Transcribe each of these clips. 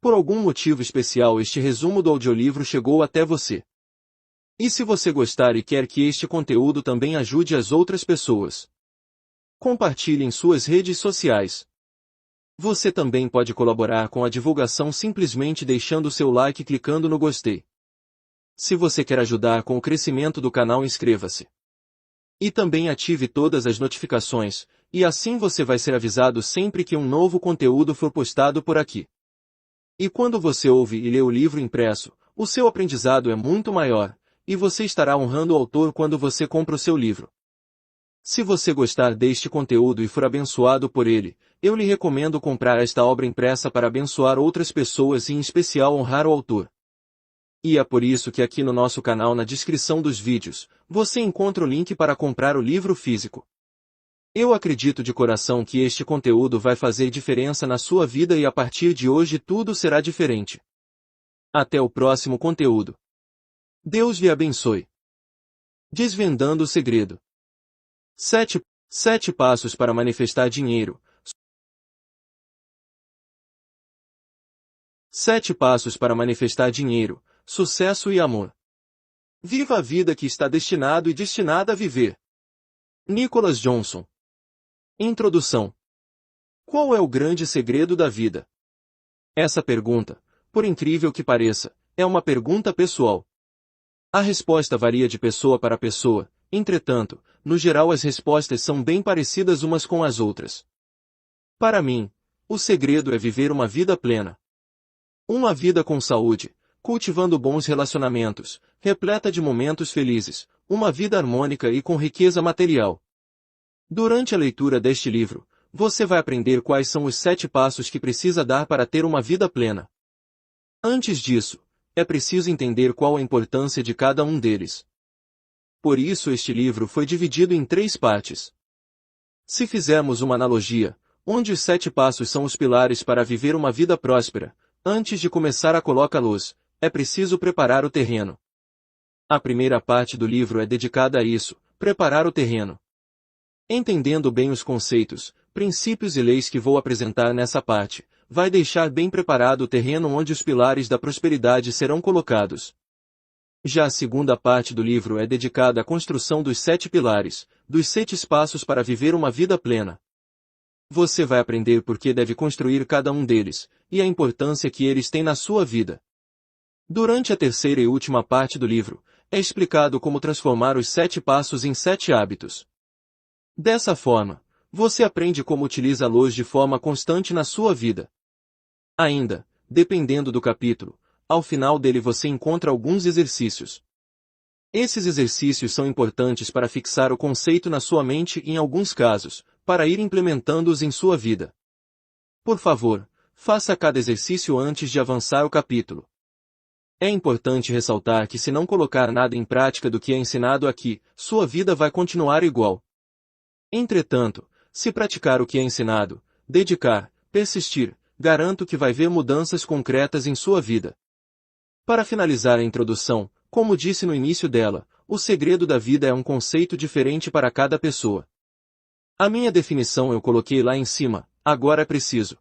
por algum motivo especial este resumo do audiolivro chegou até você. E se você gostar e quer que este conteúdo também ajude as outras pessoas, compartilhe em suas redes sociais. Você também pode colaborar com a divulgação simplesmente deixando seu like e clicando no gostei. Se você quer ajudar com o crescimento do canal, inscreva-se. E também ative todas as notificações, e assim você vai ser avisado sempre que um novo conteúdo for postado por aqui. E quando você ouve e lê o livro impresso, o seu aprendizado é muito maior, e você estará honrando o autor quando você compra o seu livro. Se você gostar deste conteúdo e for abençoado por ele, eu lhe recomendo comprar esta obra impressa para abençoar outras pessoas e em especial honrar o autor. E é por isso que aqui no nosso canal, na descrição dos vídeos, você encontra o link para comprar o livro físico. Eu acredito de coração que este conteúdo vai fazer diferença na sua vida e a partir de hoje tudo será diferente. Até o próximo conteúdo. Deus lhe abençoe. Desvendando o segredo. 7 passos para manifestar dinheiro. 7 passos para manifestar dinheiro, sucesso e amor. Viva a vida que está destinado e destinada a viver. Nicholas Johnson. Introdução. Qual é o grande segredo da vida? Essa pergunta, por incrível que pareça, é uma pergunta pessoal. A resposta varia de pessoa para pessoa, entretanto, no geral as respostas são bem parecidas umas com as outras. Para mim, o segredo é viver uma vida plena. Uma vida com saúde, cultivando bons relacionamentos, repleta de momentos felizes, uma vida harmônica e com riqueza material. Durante a leitura deste livro, você vai aprender quais são os 7 passos que precisa dar para ter uma vida plena. Antes disso, é preciso entender qual a importância de cada um deles. Por isso este livro foi dividido em 3 partes. Se fizermos uma analogia, onde os 7 passos são os pilares para viver uma vida próspera, antes de começar a colocá-los, é preciso preparar o terreno. A primeira parte do livro é dedicada a isso, preparar o terreno. Entendendo bem os conceitos, princípios e leis que vou apresentar nessa parte, vai deixar bem preparado o terreno onde os pilares da prosperidade serão colocados. Já a segunda parte do livro é dedicada à construção dos 7 pilares, dos 7 passos para viver uma vida plena. Você vai aprender por que deve construir cada um deles, e a importância que eles têm na sua vida. Durante a terceira e última parte do livro, é explicado como transformar os 7 passos em 7 hábitos. Dessa forma, você aprende como utilizá-los de forma constante na sua vida. Ainda, dependendo do capítulo, ao final dele você encontra alguns exercícios. Esses exercícios são importantes para fixar o conceito na sua mente e, em alguns casos, para ir implementando-os em sua vida. Por favor, faça cada exercício antes de avançar o capítulo. É importante ressaltar que se não colocar nada em prática do que é ensinado aqui, sua vida vai continuar igual. Entretanto, se praticar o que é ensinado, dedicar, persistir, garanto que vai ver mudanças concretas em sua vida. Para finalizar a introdução, como disse no início dela, o segredo da vida é um conceito diferente para cada pessoa. A minha definição eu coloquei lá em cima, agora é preciso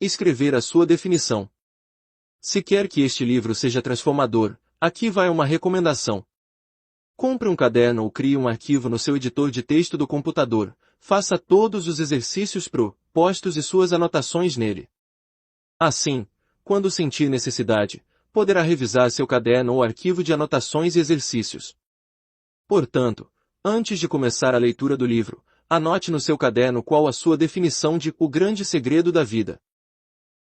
escrever a sua definição. Se quer que este livro seja transformador, aqui vai uma recomendação. Compre um caderno ou crie um arquivo no seu editor de texto do computador, faça todos os exercícios postos e suas anotações nele. Assim, quando sentir necessidade, poderá revisar seu caderno ou arquivo de anotações e exercícios. Portanto, antes de começar a leitura do livro, anote no seu caderno qual a sua definição de O Grande Segredo da Vida.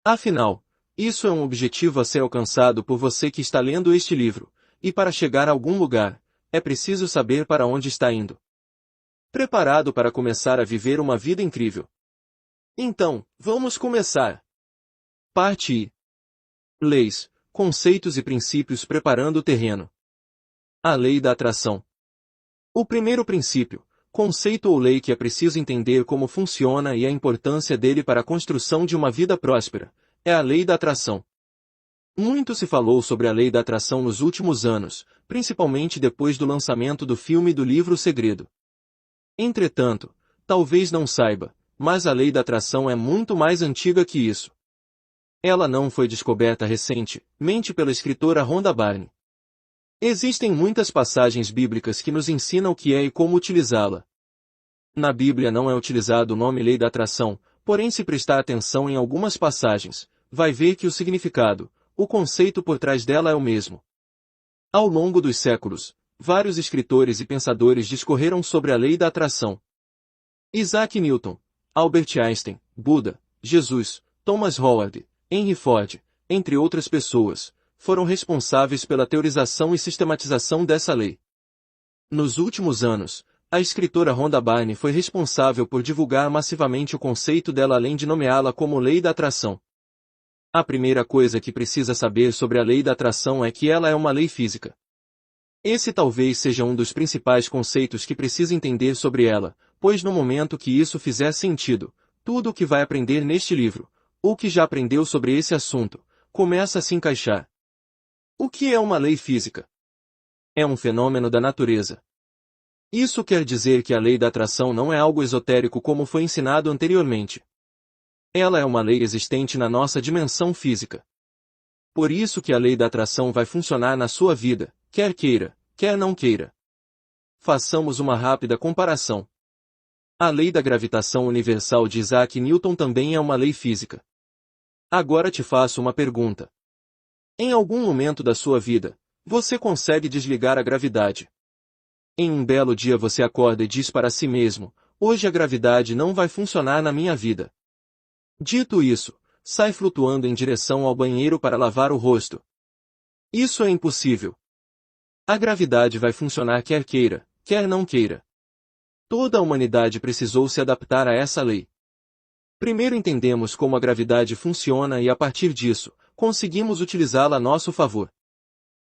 Afinal, isso é um objetivo a ser alcançado por você que está lendo este livro, e para chegar a algum lugar, é preciso saber para onde está indo. Preparado para começar a viver uma vida incrível? Então, vamos começar. Parte I. Leis, conceitos e princípios preparando o terreno. A lei da atração. O primeiro princípio, conceito ou lei que é preciso entender como funciona e a importância dele para a construção de uma vida próspera, é a lei da atração. Muito se falou sobre a lei da atração nos últimos anos, principalmente depois do lançamento do filme e do livro O Segredo. Entretanto, talvez não saiba, mas a lei da atração é muito mais antiga que isso. Ela não foi descoberta recentemente pela escritora Rhonda Byrne. Existem muitas passagens bíblicas que nos ensinam o que é e como utilizá-la. Na Bíblia não é utilizado o nome lei da atração, porém se prestar atenção em algumas passagens, vai ver que o significado, o conceito por trás dela é o mesmo. Ao longo dos séculos, vários escritores e pensadores discorreram sobre a lei da atração. Isaac Newton, Albert Einstein, Buda, Jesus, Thomas Howard, Henry Ford, entre outras pessoas, foram responsáveis pela teorização e sistematização dessa lei. Nos últimos anos, a escritora Rhonda Byrne foi responsável por divulgar massivamente o conceito dela além de nomeá-la como lei da atração. A primeira coisa que precisa saber sobre a lei da atração é que ela é uma lei física. Esse talvez seja um dos principais conceitos que precisa entender sobre ela, pois no momento que isso fizer sentido, tudo o que vai aprender neste livro, ou que já aprendeu sobre esse assunto, começa a se encaixar. O que é uma lei física? É um fenômeno da natureza. Isso quer dizer que a lei da atração não é algo esotérico como foi ensinado anteriormente. Ela é uma lei existente na nossa dimensão física. Por isso que a lei da atração vai funcionar na sua vida, quer queira, quer não queira. Façamos uma rápida comparação. A lei da gravitação universal de Isaac Newton também é uma lei física. Agora te faço uma pergunta. Em algum momento da sua vida, você consegue desligar a gravidade? Em um belo dia você acorda e diz para si mesmo, hoje a gravidade não vai funcionar na minha vida. Dito isso, sai flutuando em direção ao banheiro para lavar o rosto. Isso é impossível. A gravidade vai funcionar quer queira, quer não queira. Toda a humanidade precisou se adaptar a essa lei. Primeiro entendemos como a gravidade funciona e a partir disso, conseguimos utilizá-la a nosso favor.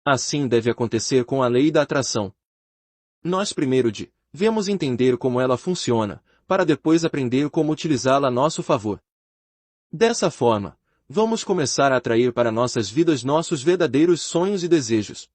Assim deve acontecer com a lei da atração. Nós primeiro devemos entender como ela funciona, para depois aprender como utilizá-la a nosso favor. Dessa forma, vamos começar a atrair para nossas vidas nossos verdadeiros sonhos e desejos.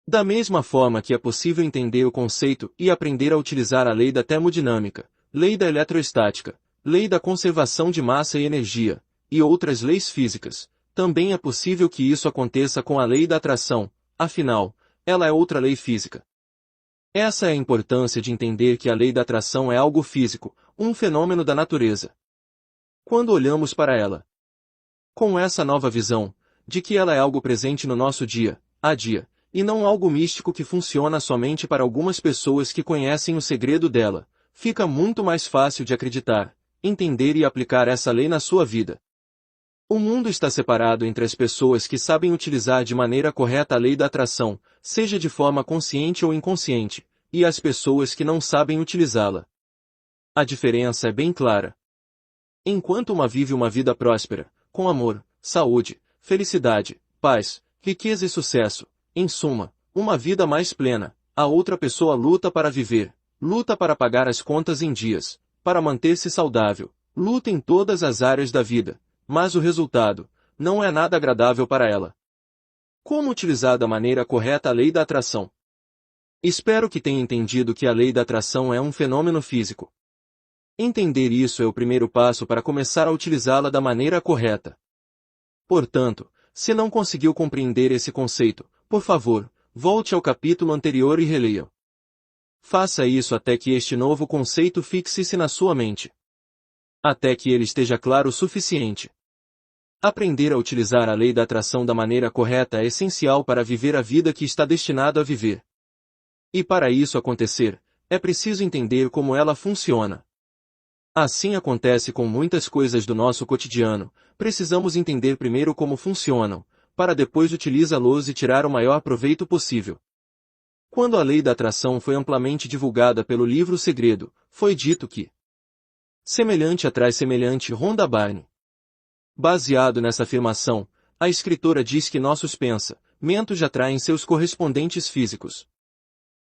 Da mesma forma que é possível entender o conceito e aprender a utilizar a lei da termodinâmica, lei da eletrostática, lei da conservação de massa e energia, e outras leis físicas, também é possível que isso aconteça com a lei da atração, afinal, ela é outra lei física. Essa é a importância de entender que a lei da atração é algo físico, um fenômeno da natureza. Quando olhamos para ela, com essa nova visão, de que ela é algo presente no nosso dia a dia, e não algo místico que funciona somente para algumas pessoas que conhecem o segredo dela, fica muito mais fácil de acreditar, entender e aplicar essa lei na sua vida. O mundo está separado entre as pessoas que sabem utilizar de maneira correta a lei da atração, seja de forma consciente ou inconsciente, e as pessoas que não sabem utilizá-la. A diferença é bem clara. Enquanto uma vive uma vida próspera, com amor, saúde, felicidade, paz, riqueza e sucesso, em suma, uma vida mais plena, a outra pessoa luta para viver, luta para pagar as contas em dias, para manter-se saudável, luta em todas as áreas da vida, mas o resultado não é nada agradável para ela. Como utilizar da maneira correta a lei da atração? Espero que tenha entendido que a lei da atração é um fenômeno físico. Entender isso é o primeiro passo para começar a utilizá-la da maneira correta. Portanto, se não conseguiu compreender esse conceito, por favor, volte ao capítulo anterior e releia. Faça isso até que este novo conceito fixe-se na sua mente. Até que ele esteja claro o suficiente. Aprender a utilizar a lei da atração da maneira correta é essencial para viver a vida que está destinado a viver. E para isso acontecer, é preciso entender como ela funciona. Assim acontece com muitas coisas do nosso cotidiano, precisamos entender primeiro como funcionam, para depois utilizá-los e tirar o maior proveito possível. Quando a lei da atração foi amplamente divulgada pelo livro Segredo, foi dito que semelhante atrai semelhante. Rhonda Byrne. Baseado nessa afirmação, a escritora diz que nossos pensamentos atraem seus correspondentes físicos.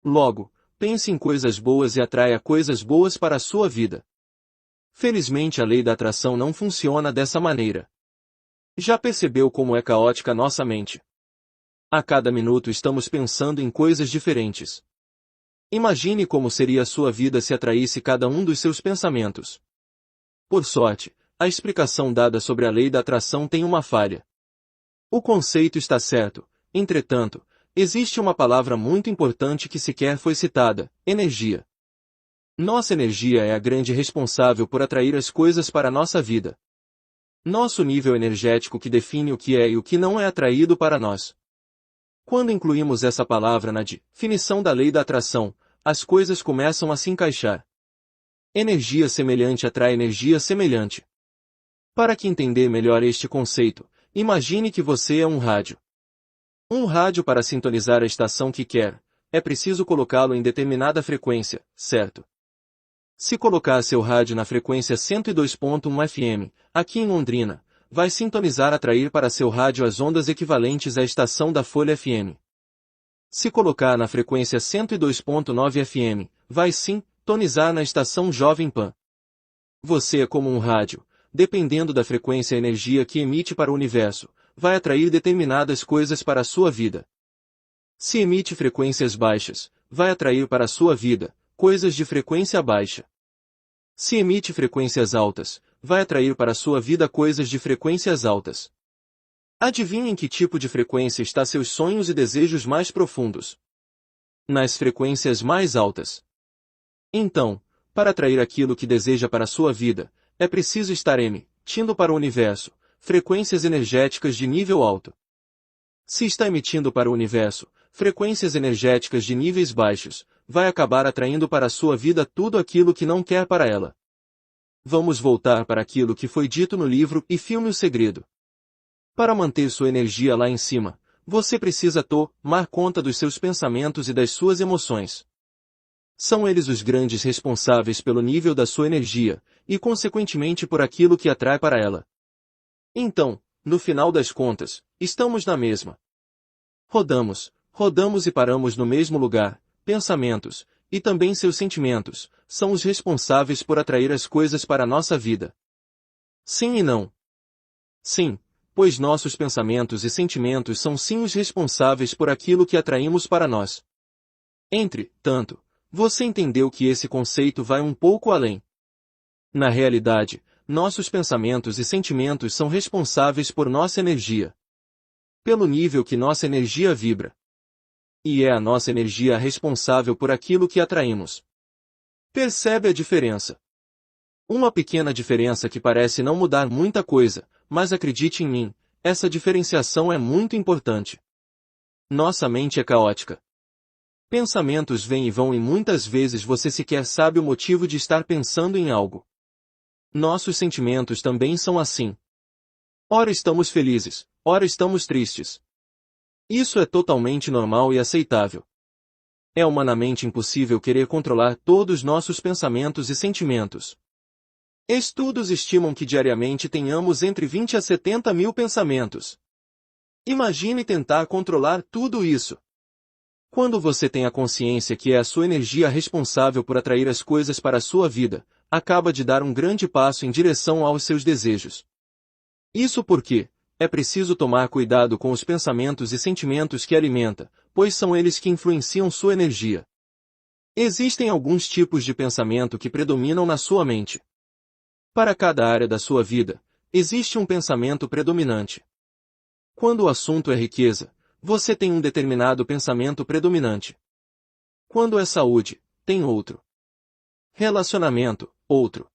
Logo, pense em coisas boas e atraia coisas boas para a sua vida. Felizmente a lei da atração não funciona dessa maneira. Já percebeu como é caótica nossa mente? A cada minuto estamos pensando em coisas diferentes. Imagine como seria a sua vida se atraísse cada um dos seus pensamentos. Por sorte, a explicação dada sobre a lei da atração tem uma falha. O conceito está certo, entretanto, existe uma palavra muito importante que sequer foi citada: energia. Nossa energia é a grande responsável por atrair as coisas para a nossa vida. Nosso nível energético que define o que é e o que não é atraído para nós. Quando incluímos essa palavra na definição da lei da atração, as coisas começam a se encaixar. Energia semelhante atrai energia semelhante. Para que entender melhor este conceito, imagine que você é um rádio. Um rádio, para sintonizar a estação que quer, é preciso colocá-lo em determinada frequência, certo? Se colocar seu rádio na frequência 102.1 FM, aqui em Londrina, vai sintonizar atrair para seu rádio as ondas equivalentes à estação da Folha FM. Se colocar na frequência 102.9 FM, vai sintonizar na estação Jovem Pan. Você é como um rádio, dependendo da frequência e energia que emite para o universo, vai atrair determinadas coisas para a sua vida. Se emite frequências baixas, vai atrair para a sua vida coisas de frequência baixa. Se emite frequências altas, vai atrair para a sua vida coisas de frequências altas. Adivinhe em que tipo de frequência está seus sonhos e desejos mais profundos? Nas frequências mais altas. Então, para atrair aquilo que deseja para a sua vida, é preciso estar emitindo para o universo frequências energéticas de nível alto. Se está emitindo para o universo frequências energéticas de níveis baixos, vai acabar atraindo para a sua vida tudo aquilo que não quer para ela. Vamos voltar para aquilo que foi dito no livro e filme O Segredo. Para manter sua energia lá em cima, você precisa tomar conta dos seus pensamentos e das suas emoções. São eles os grandes responsáveis pelo nível da sua energia, e consequentemente por aquilo que atrai para ela. Então, no final das contas, estamos na mesma. Rodamos e paramos no mesmo lugar. Pensamentos, e também seus sentimentos, são os responsáveis por atrair as coisas para a nossa vida. Sim e não. Sim, pois nossos pensamentos e sentimentos são sim os responsáveis por aquilo que atraímos para nós. Entretanto, você entendeu que esse conceito vai um pouco além. Na realidade, nossos pensamentos e sentimentos são responsáveis por nossa energia. Pelo nível que nossa energia vibra. E é a nossa energia responsável por aquilo que atraímos. Percebe a diferença? Uma pequena diferença que parece não mudar muita coisa, mas acredite em mim, essa diferenciação é muito importante. Nossa mente é caótica. Pensamentos vêm e vão e muitas vezes você sequer sabe o motivo de estar pensando em algo. Nossos sentimentos também são assim. Ora estamos felizes, ora estamos tristes. Isso é totalmente normal e aceitável. É humanamente impossível querer controlar todos nossos pensamentos e sentimentos. Estudos estimam que diariamente tenhamos entre 20 a 70 mil pensamentos. Imagine tentar controlar tudo isso. Quando você tem a consciência que é a sua energia responsável por atrair as coisas para a sua vida, acaba de dar um grande passo em direção aos seus desejos. Isso porque é preciso tomar cuidado com os pensamentos e sentimentos que alimenta, pois são eles que influenciam sua energia. Existem alguns tipos de pensamento que predominam na sua mente. Para cada área da sua vida, existe um pensamento predominante. Quando o assunto é riqueza, você tem um determinado pensamento predominante. Quando é saúde, tem outro. Relacionamento, outro.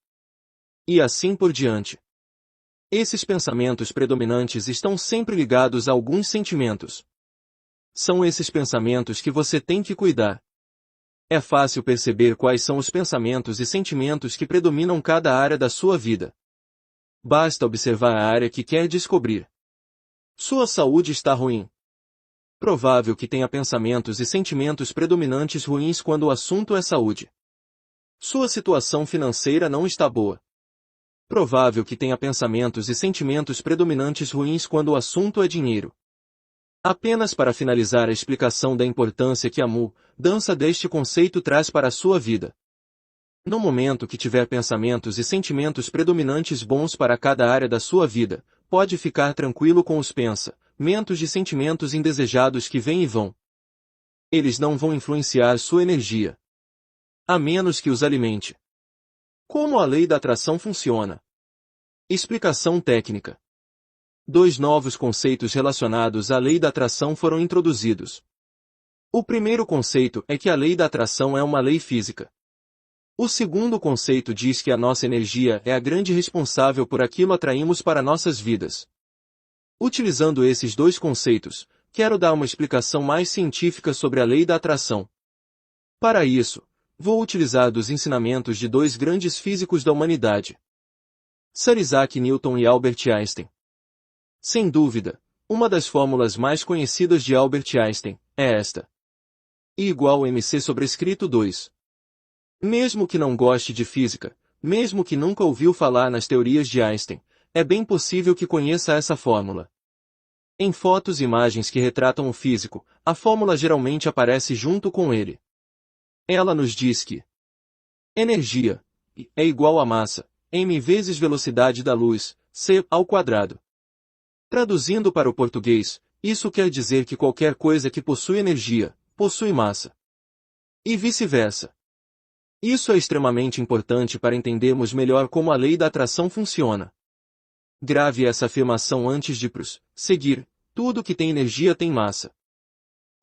E assim por diante. Esses pensamentos predominantes estão sempre ligados a alguns sentimentos. São esses pensamentos que você tem que cuidar. É fácil perceber quais são os pensamentos e sentimentos que predominam cada área da sua vida. Basta observar a área que quer descobrir. Sua saúde está ruim. Provável que tenha pensamentos e sentimentos predominantes ruins quando o assunto é saúde. Sua situação financeira não está boa. Provável que tenha pensamentos e sentimentos predominantes ruins quando o assunto é dinheiro. Apenas para finalizar a explicação da importância que a mudança deste conceito traz para a sua vida. No momento que tiver pensamentos e sentimentos predominantes bons para cada área da sua vida, pode ficar tranquilo com os pensamentos e sentimentos indesejados que vêm e vão. Eles não vão influenciar sua energia. A menos que os alimente. Como a lei da atração funciona? Explicação técnica. Dois novos conceitos relacionados à lei da atração foram introduzidos. O primeiro conceito é que a lei da atração é uma lei física. O segundo conceito diz que a nossa energia é a grande responsável por aquilo atraímos para nossas vidas. Utilizando esses dois conceitos, quero dar uma explicação mais científica sobre a lei da atração. Para isso, vou utilizar dos ensinamentos de dois grandes físicos da humanidade: Sir Isaac Newton e Albert Einstein. Sem dúvida, uma das fórmulas mais conhecidas de Albert Einstein é esta: I igual mc sobrescrito 2. Mesmo que não goste de física, mesmo que nunca ouviu falar nas teorias de Einstein, é bem possível que conheça essa fórmula. Em fotos e imagens que retratam o físico, a fórmula geralmente aparece junto com ele. Ela nos diz que energia, I, é igual a massa, m vezes velocidade da luz, c, ao quadrado. Traduzindo para o português, isso quer dizer que qualquer coisa que possui energia, possui massa. E vice-versa. Isso é extremamente importante para entendermos melhor como a lei da atração funciona. Grave essa afirmação antes de prosseguir: tudo que tem energia tem massa.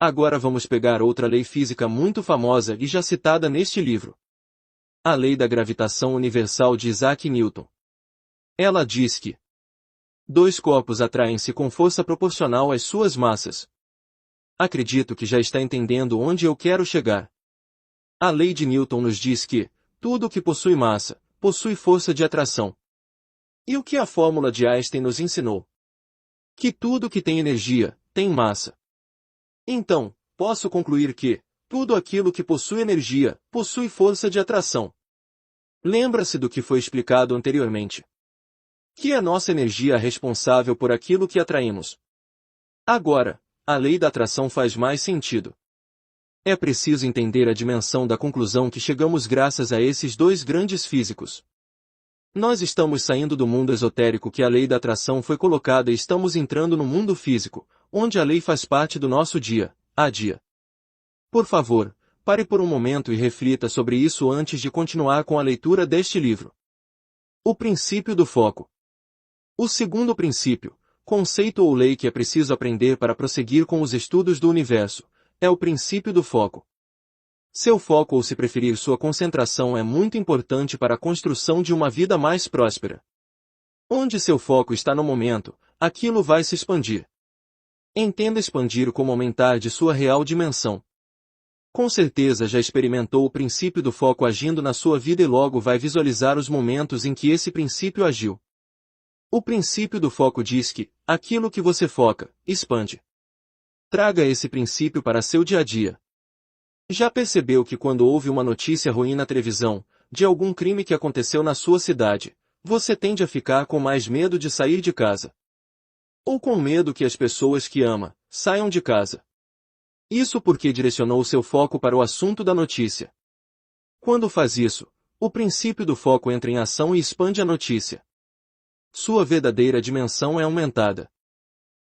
Agora vamos pegar outra lei física muito famosa e já citada neste livro. A lei da gravitação universal de Isaac Newton. Ela diz que dois corpos atraem-se com força proporcional às suas massas. Acredito que já está entendendo onde eu quero chegar. A lei de Newton nos diz que tudo que possui massa, possui força de atração. E o que a fórmula de Einstein nos ensinou? Que tudo que tem energia, tem massa. Então, posso concluir que tudo aquilo que possui energia, possui força de atração. Lembra-se do que foi explicado anteriormente. Que é nossa energia responsável por aquilo que atraímos. Agora, a lei da atração faz mais sentido. É preciso entender a dimensão da conclusão que chegamos graças a esses dois grandes físicos. Nós estamos saindo do mundo esotérico que a lei da atração foi colocada e estamos entrando no mundo físico, onde a lei faz parte do nosso dia a dia. Por favor, pare por um momento e reflita sobre isso antes de continuar com a leitura deste livro. O princípio do foco. O segundo princípio, conceito ou lei que é preciso aprender para prosseguir com os estudos do universo, é o princípio do foco. Seu foco, ou se preferir sua concentração, é muito importante para a construção de uma vida mais próspera. Onde seu foco está no momento, aquilo vai se expandir. Entenda expandir como aumentar de sua real dimensão. Com certeza já experimentou o princípio do foco agindo na sua vida e logo vai visualizar os momentos em que esse princípio agiu. O princípio do foco diz que aquilo que você foca, expande. Traga esse princípio para seu dia a dia. Já percebeu que quando houve uma notícia ruim na televisão, de algum crime que aconteceu na sua cidade, você tende a ficar com mais medo de sair de casa? Ou com medo que as pessoas que ama, saiam de casa? Isso porque direcionou seu foco para o assunto da notícia. Quando faz isso, o princípio do foco entra em ação e expande a notícia. Sua verdadeira dimensão é aumentada.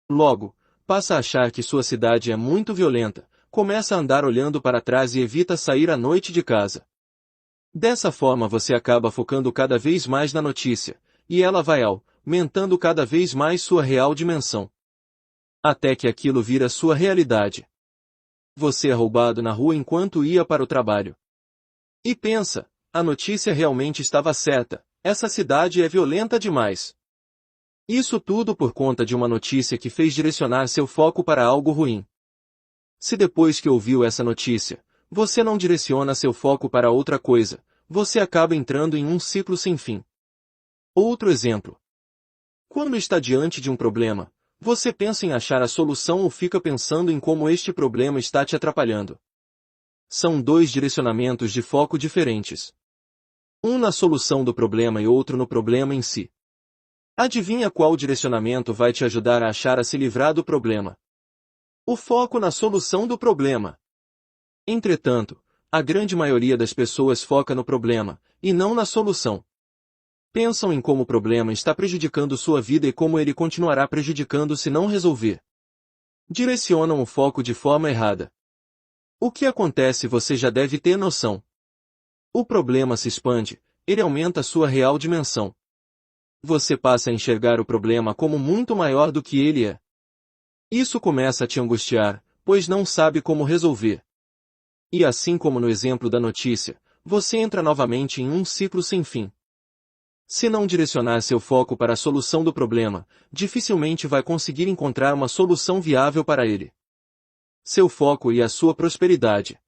Logo, passa a achar que sua cidade é muito violenta, começa a andar olhando para trás e evita sair à noite de casa. Dessa forma você acaba focando cada vez mais na notícia, e ela vai aumentando cada vez mais sua real dimensão. Até que aquilo vira sua realidade. Você é roubado na rua enquanto ia para o trabalho. E pensa, a notícia realmente estava certa, essa cidade é violenta demais. Isso tudo por conta de uma notícia que fez direcionar seu foco para algo ruim. Se depois que ouviu essa notícia, você não direciona seu foco para outra coisa, você acaba entrando em um ciclo sem fim. Outro exemplo. Quando está diante de um problema, você pensa em achar a solução ou fica pensando em como este problema está te atrapalhando. São dois direcionamentos de foco diferentes. Um na solução do problema e outro no problema em si. Adivinha qual direcionamento vai te ajudar a achar a se livrar do problema? O foco na solução do problema. Entretanto, a grande maioria das pessoas foca no problema, e não na solução. Pensam em como o problema está prejudicando sua vida e como ele continuará prejudicando se não resolver. Direcionam o foco de forma errada. O que acontece você já deve ter noção. O problema se expande, ele aumenta sua real dimensão. Você passa a enxergar o problema como muito maior do que ele é. Isso começa a te angustiar, pois não sabe como resolver. E assim como no exemplo da notícia, você entra novamente em um ciclo sem fim. Se não direcionar seu foco para a solução do problema, dificilmente vai conseguir encontrar uma solução viável para ele. Seu foco e a sua prosperidade.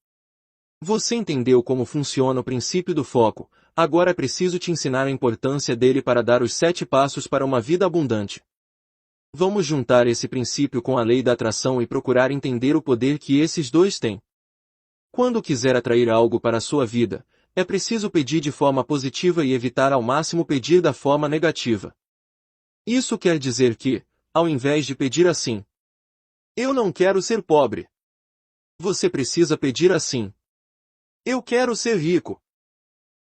Você entendeu como funciona o princípio do foco, agora é preciso te ensinar a importância dele para dar os 7 passos para uma vida abundante. Vamos juntar esse princípio com a lei da atração e procurar entender o poder que esses dois têm. Quando quiser atrair algo para a sua vida, é preciso pedir de forma positiva e evitar ao máximo pedir da forma negativa. Isso quer dizer que, ao invés de pedir assim, eu não quero ser pobre, você precisa pedir assim, eu quero ser rico.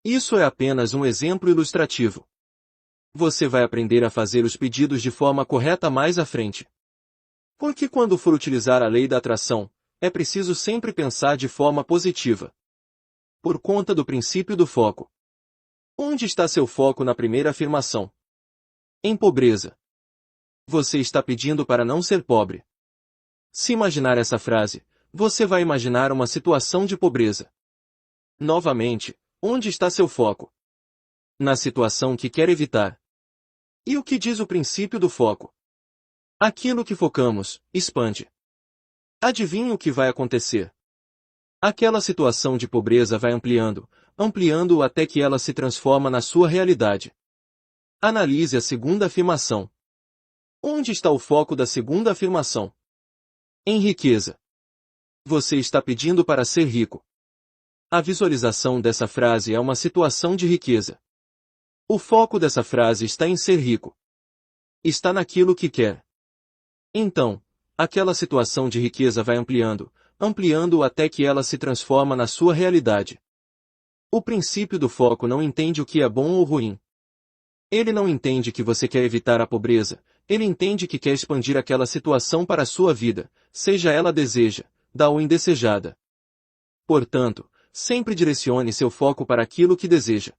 Isso é apenas um exemplo ilustrativo. Você vai aprender a fazer os pedidos de forma correta mais à frente. Porque quando for utilizar a lei da atração, é preciso sempre pensar de forma positiva. Por conta do princípio do foco. Onde está seu foco na primeira afirmação? Em pobreza. Você está pedindo para não ser pobre. Se imaginar essa frase, você vai imaginar uma situação de pobreza. Novamente, onde está seu foco? Na situação que quer evitar. E o que diz o princípio do foco? Aquilo que focamos, expande. Adivinhe o que vai acontecer? Aquela situação de pobreza vai ampliando até que ela se transforma na sua realidade. Analise a segunda afirmação. Onde está o foco da segunda afirmação? Em riqueza. Você está pedindo para ser rico. A visualização dessa frase é uma situação de riqueza. O foco dessa frase está em ser rico. Está naquilo que quer. Então, aquela situação de riqueza vai ampliando até que ela se transforma na sua realidade. O princípio do foco não entende o que é bom ou ruim. Ele não entende que você quer evitar a pobreza, ele entende que quer expandir aquela situação para a sua vida, seja ela desejada ou indesejada. Portanto, sempre direcione seu foco para aquilo que deseja.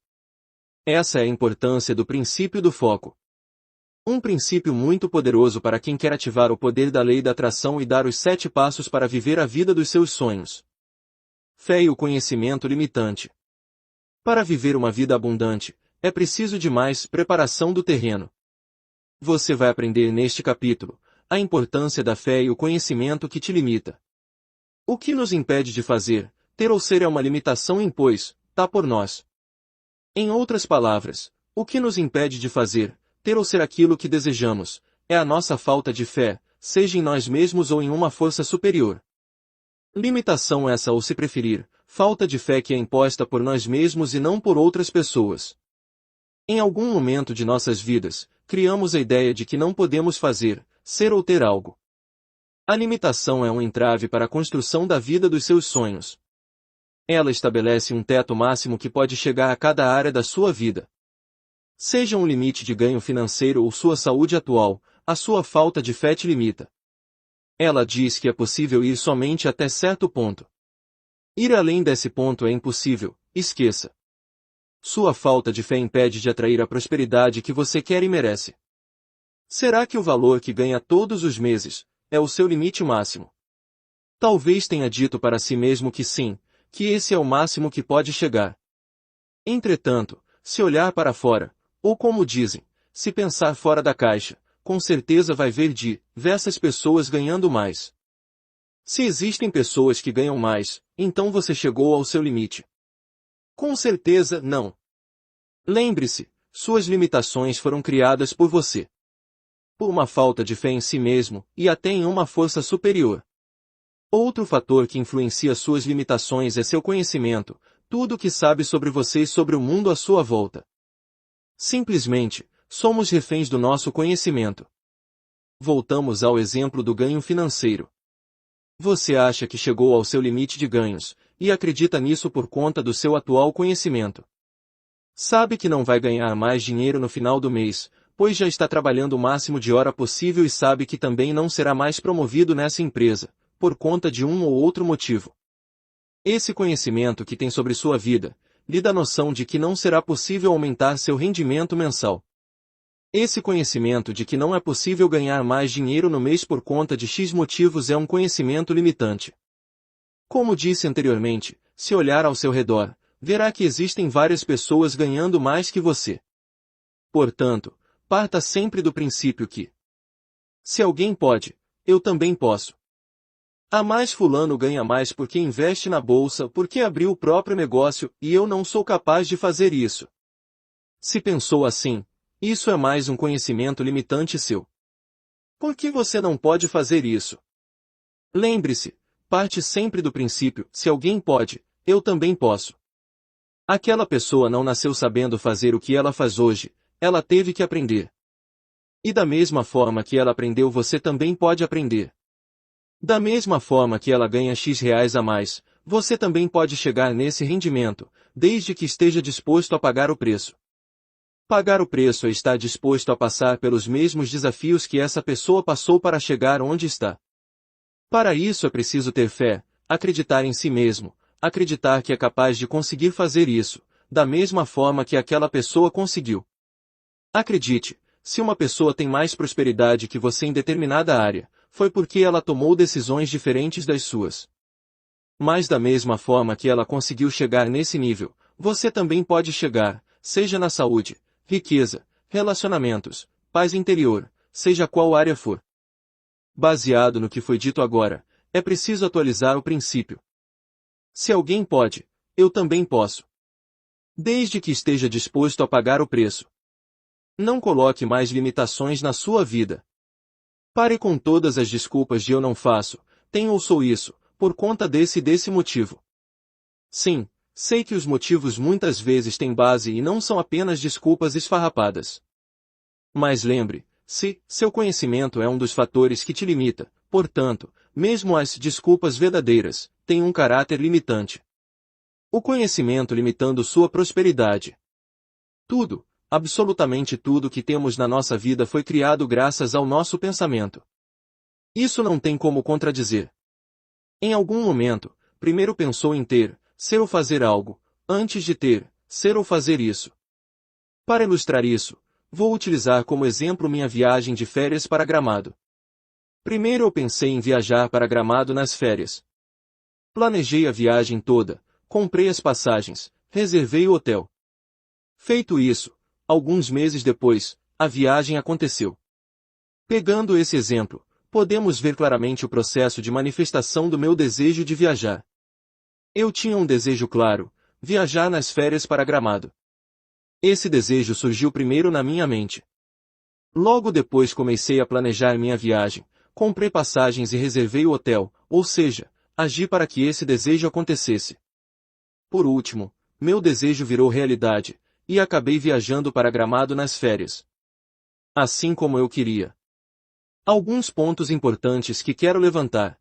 Essa é a importância do princípio do foco. Um princípio muito poderoso para quem quer ativar o poder da lei da atração e dar os 7 passos para viver a vida dos seus sonhos. Fé e o conhecimento limitante. Para viver uma vida abundante, é preciso de mais preparação do terreno. Você vai aprender neste capítulo a importância da fé e o conhecimento que te limita. O que nos impede de fazer, ter ou ser é uma limitação impôs, tá por nós. Em outras palavras, o que nos impede de fazer, ter ou ser aquilo que desejamos, é a nossa falta de fé, seja em nós mesmos ou em uma força superior. Limitação essa ou se preferir, falta de fé que é imposta por nós mesmos e não por outras pessoas. Em algum momento de nossas vidas, criamos a ideia de que não podemos fazer, ser ou ter algo. A limitação é um entrave para a construção da vida dos seus sonhos. Ela estabelece um teto máximo que pode chegar a cada área da sua vida. Seja um limite de ganho financeiro ou sua saúde atual, a sua falta de fé te limita. Ela diz que é possível ir somente até certo ponto. Ir além desse ponto é impossível, esqueça. Sua falta de fé impede de atrair a prosperidade que você quer e merece. Será que o valor que ganha todos os meses é o seu limite máximo? Talvez tenha dito para si mesmo que sim, que esse é o máximo que pode chegar. Entretanto, se olhar para fora, ou como dizem, se pensar fora da caixa, com certeza vai ver diversas pessoas ganhando mais. Se existem pessoas que ganham mais, então você chegou ao seu limite. Com certeza não. Lembre-se, suas limitações foram criadas por você. Por uma falta de fé em si mesmo, e até em uma força superior. Outro fator que influencia suas limitações é seu conhecimento, tudo o que sabe sobre você e sobre o mundo à sua volta. Simplesmente, somos reféns do nosso conhecimento. Voltamos ao exemplo do ganho financeiro. Você acha que chegou ao seu limite de ganhos, e acredita nisso por conta do seu atual conhecimento. Sabe que não vai ganhar mais dinheiro no final do mês, pois já está trabalhando o máximo de hora possível e sabe que também não será mais promovido nessa empresa, por conta de um ou outro motivo. Esse conhecimento que tem sobre sua vida, lhe dá noção de que não será possível aumentar seu rendimento mensal. Esse conhecimento de que não é possível ganhar mais dinheiro no mês por conta de X motivos é um conhecimento limitante. Como disse anteriormente, se olhar ao seu redor, verá que existem várias pessoas ganhando mais que você. Portanto, parta sempre do princípio que, se alguém pode, eu também posso. Ah, mas fulano ganha mais porque investe na bolsa, porque abriu o próprio negócio, e eu não sou capaz de fazer isso. Se pensou assim, isso é mais um conhecimento limitante seu. Por que você não pode fazer isso? Lembre-se, parte sempre do princípio, se alguém pode, eu também posso. Aquela pessoa não nasceu sabendo fazer o que ela faz hoje, ela teve que aprender. E da mesma forma que ela aprendeu, você também pode aprender. Da mesma forma que ela ganha X reais a mais, você também pode chegar nesse rendimento, desde que esteja disposto a pagar o preço. Pagar o preço é estar disposto a passar pelos mesmos desafios que essa pessoa passou para chegar onde está. Para isso é preciso ter fé, acreditar em si mesmo, acreditar que é capaz de conseguir fazer isso, da mesma forma que aquela pessoa conseguiu. Acredite, se uma pessoa tem mais prosperidade que você em determinada área, foi porque ela tomou decisões diferentes das suas. Mas da mesma forma que ela conseguiu chegar nesse nível, você também pode chegar, seja na saúde, riqueza, relacionamentos, paz interior, seja qual área for. Baseado no que foi dito agora, é preciso atualizar o princípio. Se alguém pode, eu também posso. Desde que esteja disposto a pagar o preço. Não coloque mais limitações na sua vida. Pare com todas as desculpas de eu não faço, tenho ou sou isso, por conta desse e desse motivo. Sim, sei que os motivos muitas vezes têm base e não são apenas desculpas esfarrapadas. Mas lembre, se seu conhecimento é um dos fatores que te limita, portanto, mesmo as desculpas verdadeiras, têm um caráter limitante. O conhecimento limitando sua prosperidade. Tudo, absolutamente tudo que temos na nossa vida foi criado graças ao nosso pensamento. Isso não tem como contradizer. Em algum momento, primeiro pensou em ter, ser ou fazer algo, antes de ter, ser ou fazer isso. Para ilustrar isso, vou utilizar como exemplo minha viagem de férias para Gramado. Primeiro eu pensei em viajar para Gramado nas férias. Planejei a viagem toda, comprei as passagens, reservei o hotel. Feito isso, alguns meses depois, a viagem aconteceu. Pegando esse exemplo, podemos ver claramente o processo de manifestação do meu desejo de viajar. Eu tinha um desejo claro, viajar nas férias para Gramado. Esse desejo surgiu primeiro na minha mente. Logo depois comecei a planejar minha viagem, comprei passagens e reservei o hotel, ou seja, agi para que esse desejo acontecesse. Por último, meu desejo virou realidade, e acabei viajando para Gramado nas férias. Assim como eu queria. Alguns pontos importantes que quero levantar.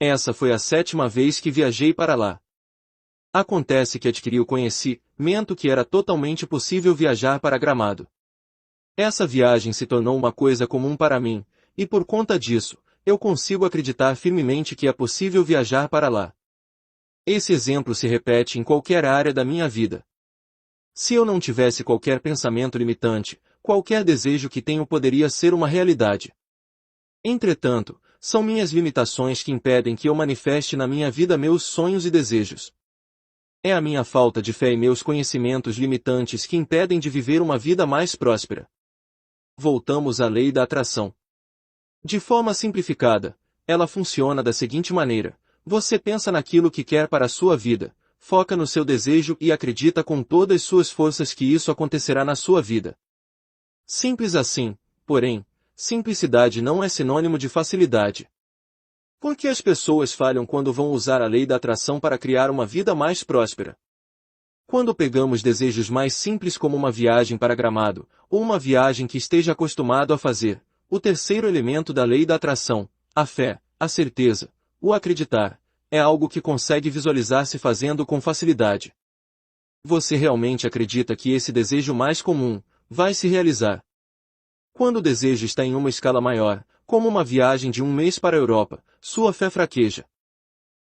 Essa foi a 7ª vez que viajei para lá. Acontece que adquiri o conhecimento que era totalmente possível viajar para Gramado. Essa viagem se tornou uma coisa comum para mim, e por conta disso, eu consigo acreditar firmemente que é possível viajar para lá. Esse exemplo se repete em qualquer área da minha vida. Se eu não tivesse qualquer pensamento limitante, qualquer desejo que tenho poderia ser uma realidade. Entretanto, são minhas limitações que impedem que eu manifeste na minha vida meus sonhos e desejos. É a minha falta de fé e meus conhecimentos limitantes que impedem de viver uma vida mais próspera. Voltamos à lei da atração. De forma simplificada, ela funciona da seguinte maneira: você pensa naquilo que quer para a sua vida, foca no seu desejo e acredita com todas as suas forças que isso acontecerá na sua vida. Simples assim, porém, simplicidade não é sinônimo de facilidade. Por que as pessoas falham quando vão usar a lei da atração para criar uma vida mais próspera? Quando pegamos desejos mais simples como uma viagem para Gramado, ou uma viagem que esteja acostumado a fazer, o terceiro elemento da lei da atração, a fé, a certeza, o acreditar, é algo que consegue visualizar-se fazendo com facilidade. Você realmente acredita que esse desejo mais comum vai se realizar? Quando o desejo está em uma escala maior, como uma viagem de um mês para a Europa, sua fé fraqueja.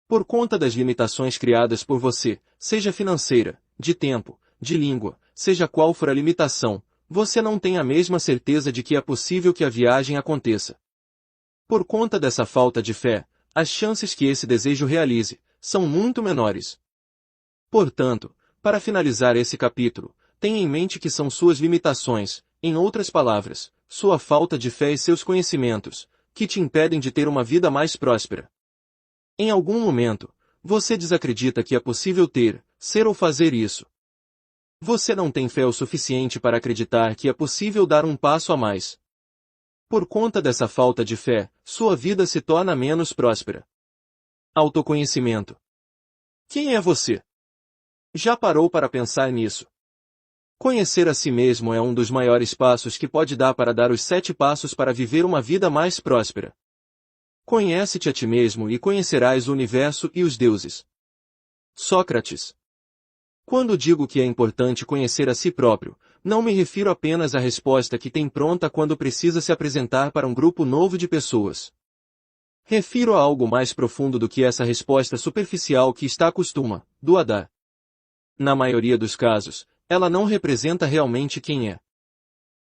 Por conta das limitações criadas por você, seja financeira, de tempo, de língua, seja qual for a limitação, você não tem a mesma certeza de que é possível que a viagem aconteça. Por conta dessa falta de fé, as chances que esse desejo realize são muito menores. Portanto, para finalizar esse capítulo, tenha em mente que são suas limitações, em outras palavras, sua falta de fé e seus conhecimentos, que te impedem de ter uma vida mais próspera. Em algum momento, você desacredita que é possível ter, ser ou fazer isso. Você não tem fé o suficiente para acreditar que é possível dar um passo a mais. Por conta dessa falta de fé, sua vida se torna menos próspera. Autoconhecimento. Quem é você? Já parou para pensar nisso? Conhecer a si mesmo é um dos maiores passos que pode dar para dar os 7 passos para viver uma vida mais próspera. Conhece-te a ti mesmo e conhecerás o universo e os deuses. Sócrates. Quando digo que é importante conhecer a si próprio, não me refiro apenas à resposta que tem pronta quando precisa se apresentar para um grupo novo de pessoas. Refiro a algo mais profundo do que essa resposta superficial que está acostuma, a dar. Na maioria dos casos, ela não representa realmente quem é.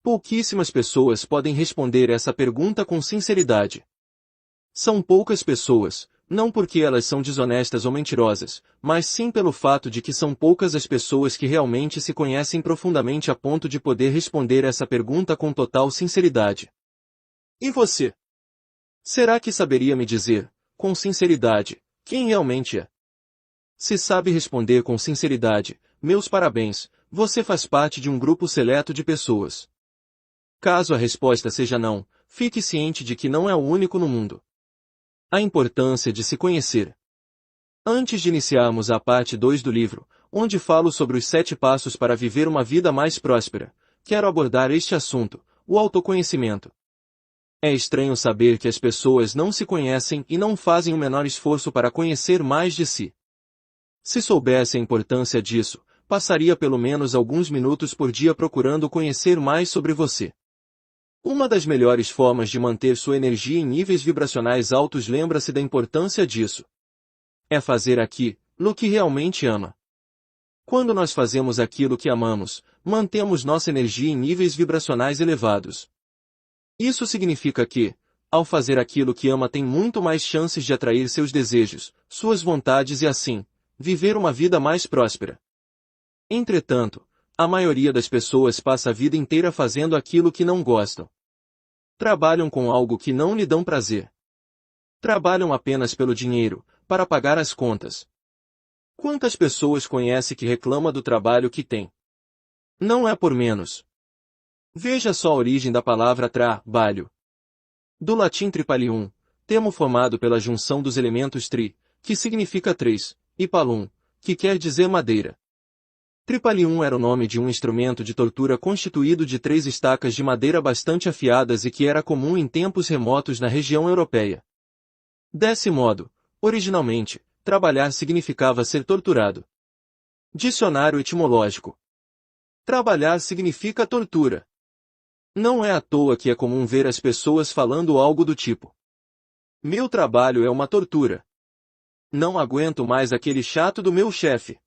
Pouquíssimas pessoas podem responder essa pergunta com sinceridade. São poucas pessoas, não porque elas são desonestas ou mentirosas, mas sim pelo fato de que são poucas as pessoas que realmente se conhecem profundamente a ponto de poder responder essa pergunta com total sinceridade. E você? Será que saberia me dizer, com sinceridade, quem realmente é? Se sabe responder com sinceridade, meus parabéns, você faz parte de um grupo seleto de pessoas. Caso a resposta seja não, fique ciente de que não é o único no mundo. A importância de se conhecer. Antes de iniciarmos a parte 2 do livro, onde falo sobre os 7 passos para viver uma vida mais próspera, quero abordar este assunto, o autoconhecimento. É estranho saber que as pessoas não se conhecem e não fazem o menor esforço para conhecer mais de si. Se soubesse a importância disso, passaria pelo menos alguns minutos por dia procurando conhecer mais sobre você. Uma das melhores formas de manter sua energia em níveis vibracionais altos, lembra-se da importância disso. É fazer aquilo que realmente ama. Quando nós fazemos aquilo que amamos, mantemos nossa energia em níveis vibracionais elevados. Isso significa que, ao fazer aquilo que ama, tem muito mais chances de atrair seus desejos, suas vontades e assim, viver uma vida mais próspera. Entretanto, a maioria das pessoas passa a vida inteira fazendo aquilo que não gostam. Trabalham com algo que não lhe dão prazer. Trabalham apenas pelo dinheiro, para pagar as contas. Quantas pessoas conhece que reclama do trabalho que tem? Não é por menos. Veja só a origem da palavra trabalho. Do latim tripalium, termo formado pela junção dos elementos tri, que significa 3, e palum, que quer dizer madeira. Tripalium era o nome de um instrumento de tortura constituído de 3 estacas de madeira bastante afiadas e que era comum em tempos remotos na região europeia. Desse modo, originalmente, trabalhar significava ser torturado. Dicionário etimológico. Trabalhar significa tortura. Não é à toa que é comum ver as pessoas falando algo do tipo: meu trabalho é uma tortura. Não aguento mais aquele chato do meu chefe.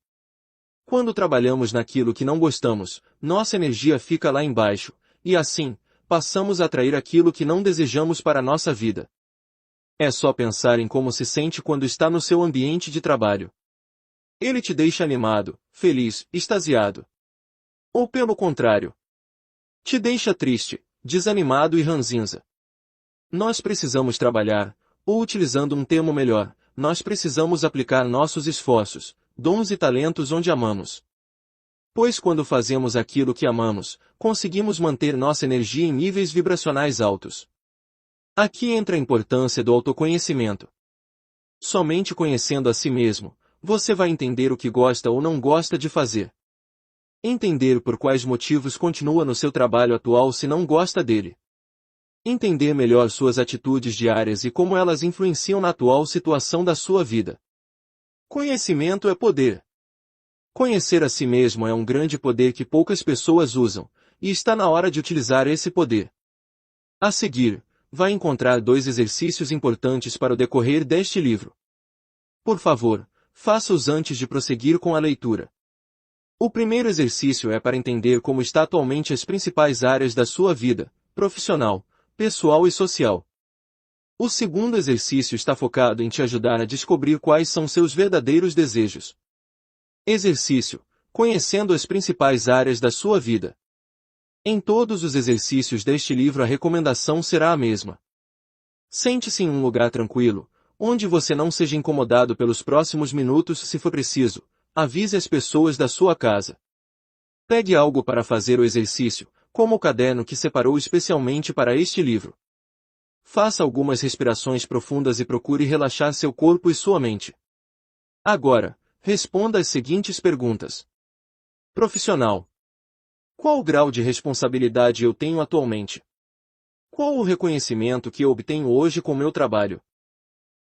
Quando trabalhamos naquilo que não gostamos, nossa energia fica lá embaixo, e assim, passamos a atrair aquilo que não desejamos para nossa vida. É só pensar em como se sente quando está no seu ambiente de trabalho. Ele te deixa animado, feliz, extasiado. Ou pelo contrário, te deixa triste, desanimado e ranzinza. Nós precisamos trabalhar, ou utilizando um termo melhor, nós precisamos aplicar nossos esforços, dons e talentos onde amamos. Pois quando fazemos aquilo que amamos, conseguimos manter nossa energia em níveis vibracionais altos. Aqui entra a importância do autoconhecimento. Somente conhecendo a si mesmo, você vai entender o que gosta ou não gosta de fazer. Entender por quais motivos continua no seu trabalho atual se não gosta dele. Entender melhor suas atitudes diárias e como elas influenciam na atual situação da sua vida. Conhecimento é poder. Conhecer a si mesmo é um grande poder que poucas pessoas usam, e está na hora de utilizar esse poder. A seguir, vai encontrar 2 exercícios importantes para o decorrer deste livro. Por favor, faça-os antes de prosseguir com a leitura. O primeiro exercício é para entender como está atualmente as principais áreas da sua vida, profissional, pessoal e social. O segundo exercício está focado em te ajudar a descobrir quais são seus verdadeiros desejos. Exercício: conhecendo as principais áreas da sua vida. Em todos os exercícios deste livro a recomendação será a mesma. Sente-se em um lugar tranquilo, onde você não seja incomodado pelos próximos minutos se for preciso. Avise as pessoas da sua casa. Pegue algo para fazer o exercício, como o caderno que separou especialmente para este livro. Faça algumas respirações profundas e procure relaxar seu corpo e sua mente. Agora, responda as seguintes perguntas. Profissional. Qual o grau de responsabilidade eu tenho atualmente? Qual o reconhecimento que eu obtenho hoje com meu trabalho?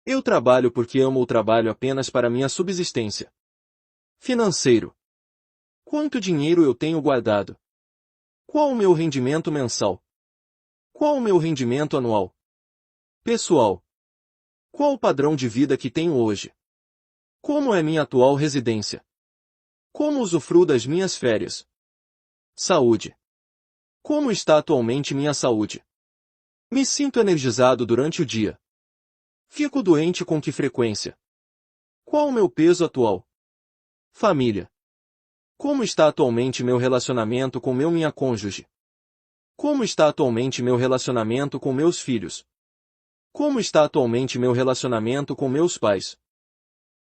Eu trabalho porque amo o trabalho apenas para minha subsistência. Financeiro. Quanto dinheiro eu tenho guardado? Qual o meu rendimento mensal? Qual o meu rendimento anual? Pessoal. Qual o padrão de vida que tenho hoje? Como é minha atual residência? Como usufruo das minhas férias? Saúde. Como está atualmente minha saúde? Me sinto energizado durante o dia. Fico doente com que frequência? Qual o meu peso atual? Família. Como está atualmente meu relacionamento com minha cônjuge? Como está atualmente meu relacionamento com meus filhos? Como está atualmente meu relacionamento com meus pais?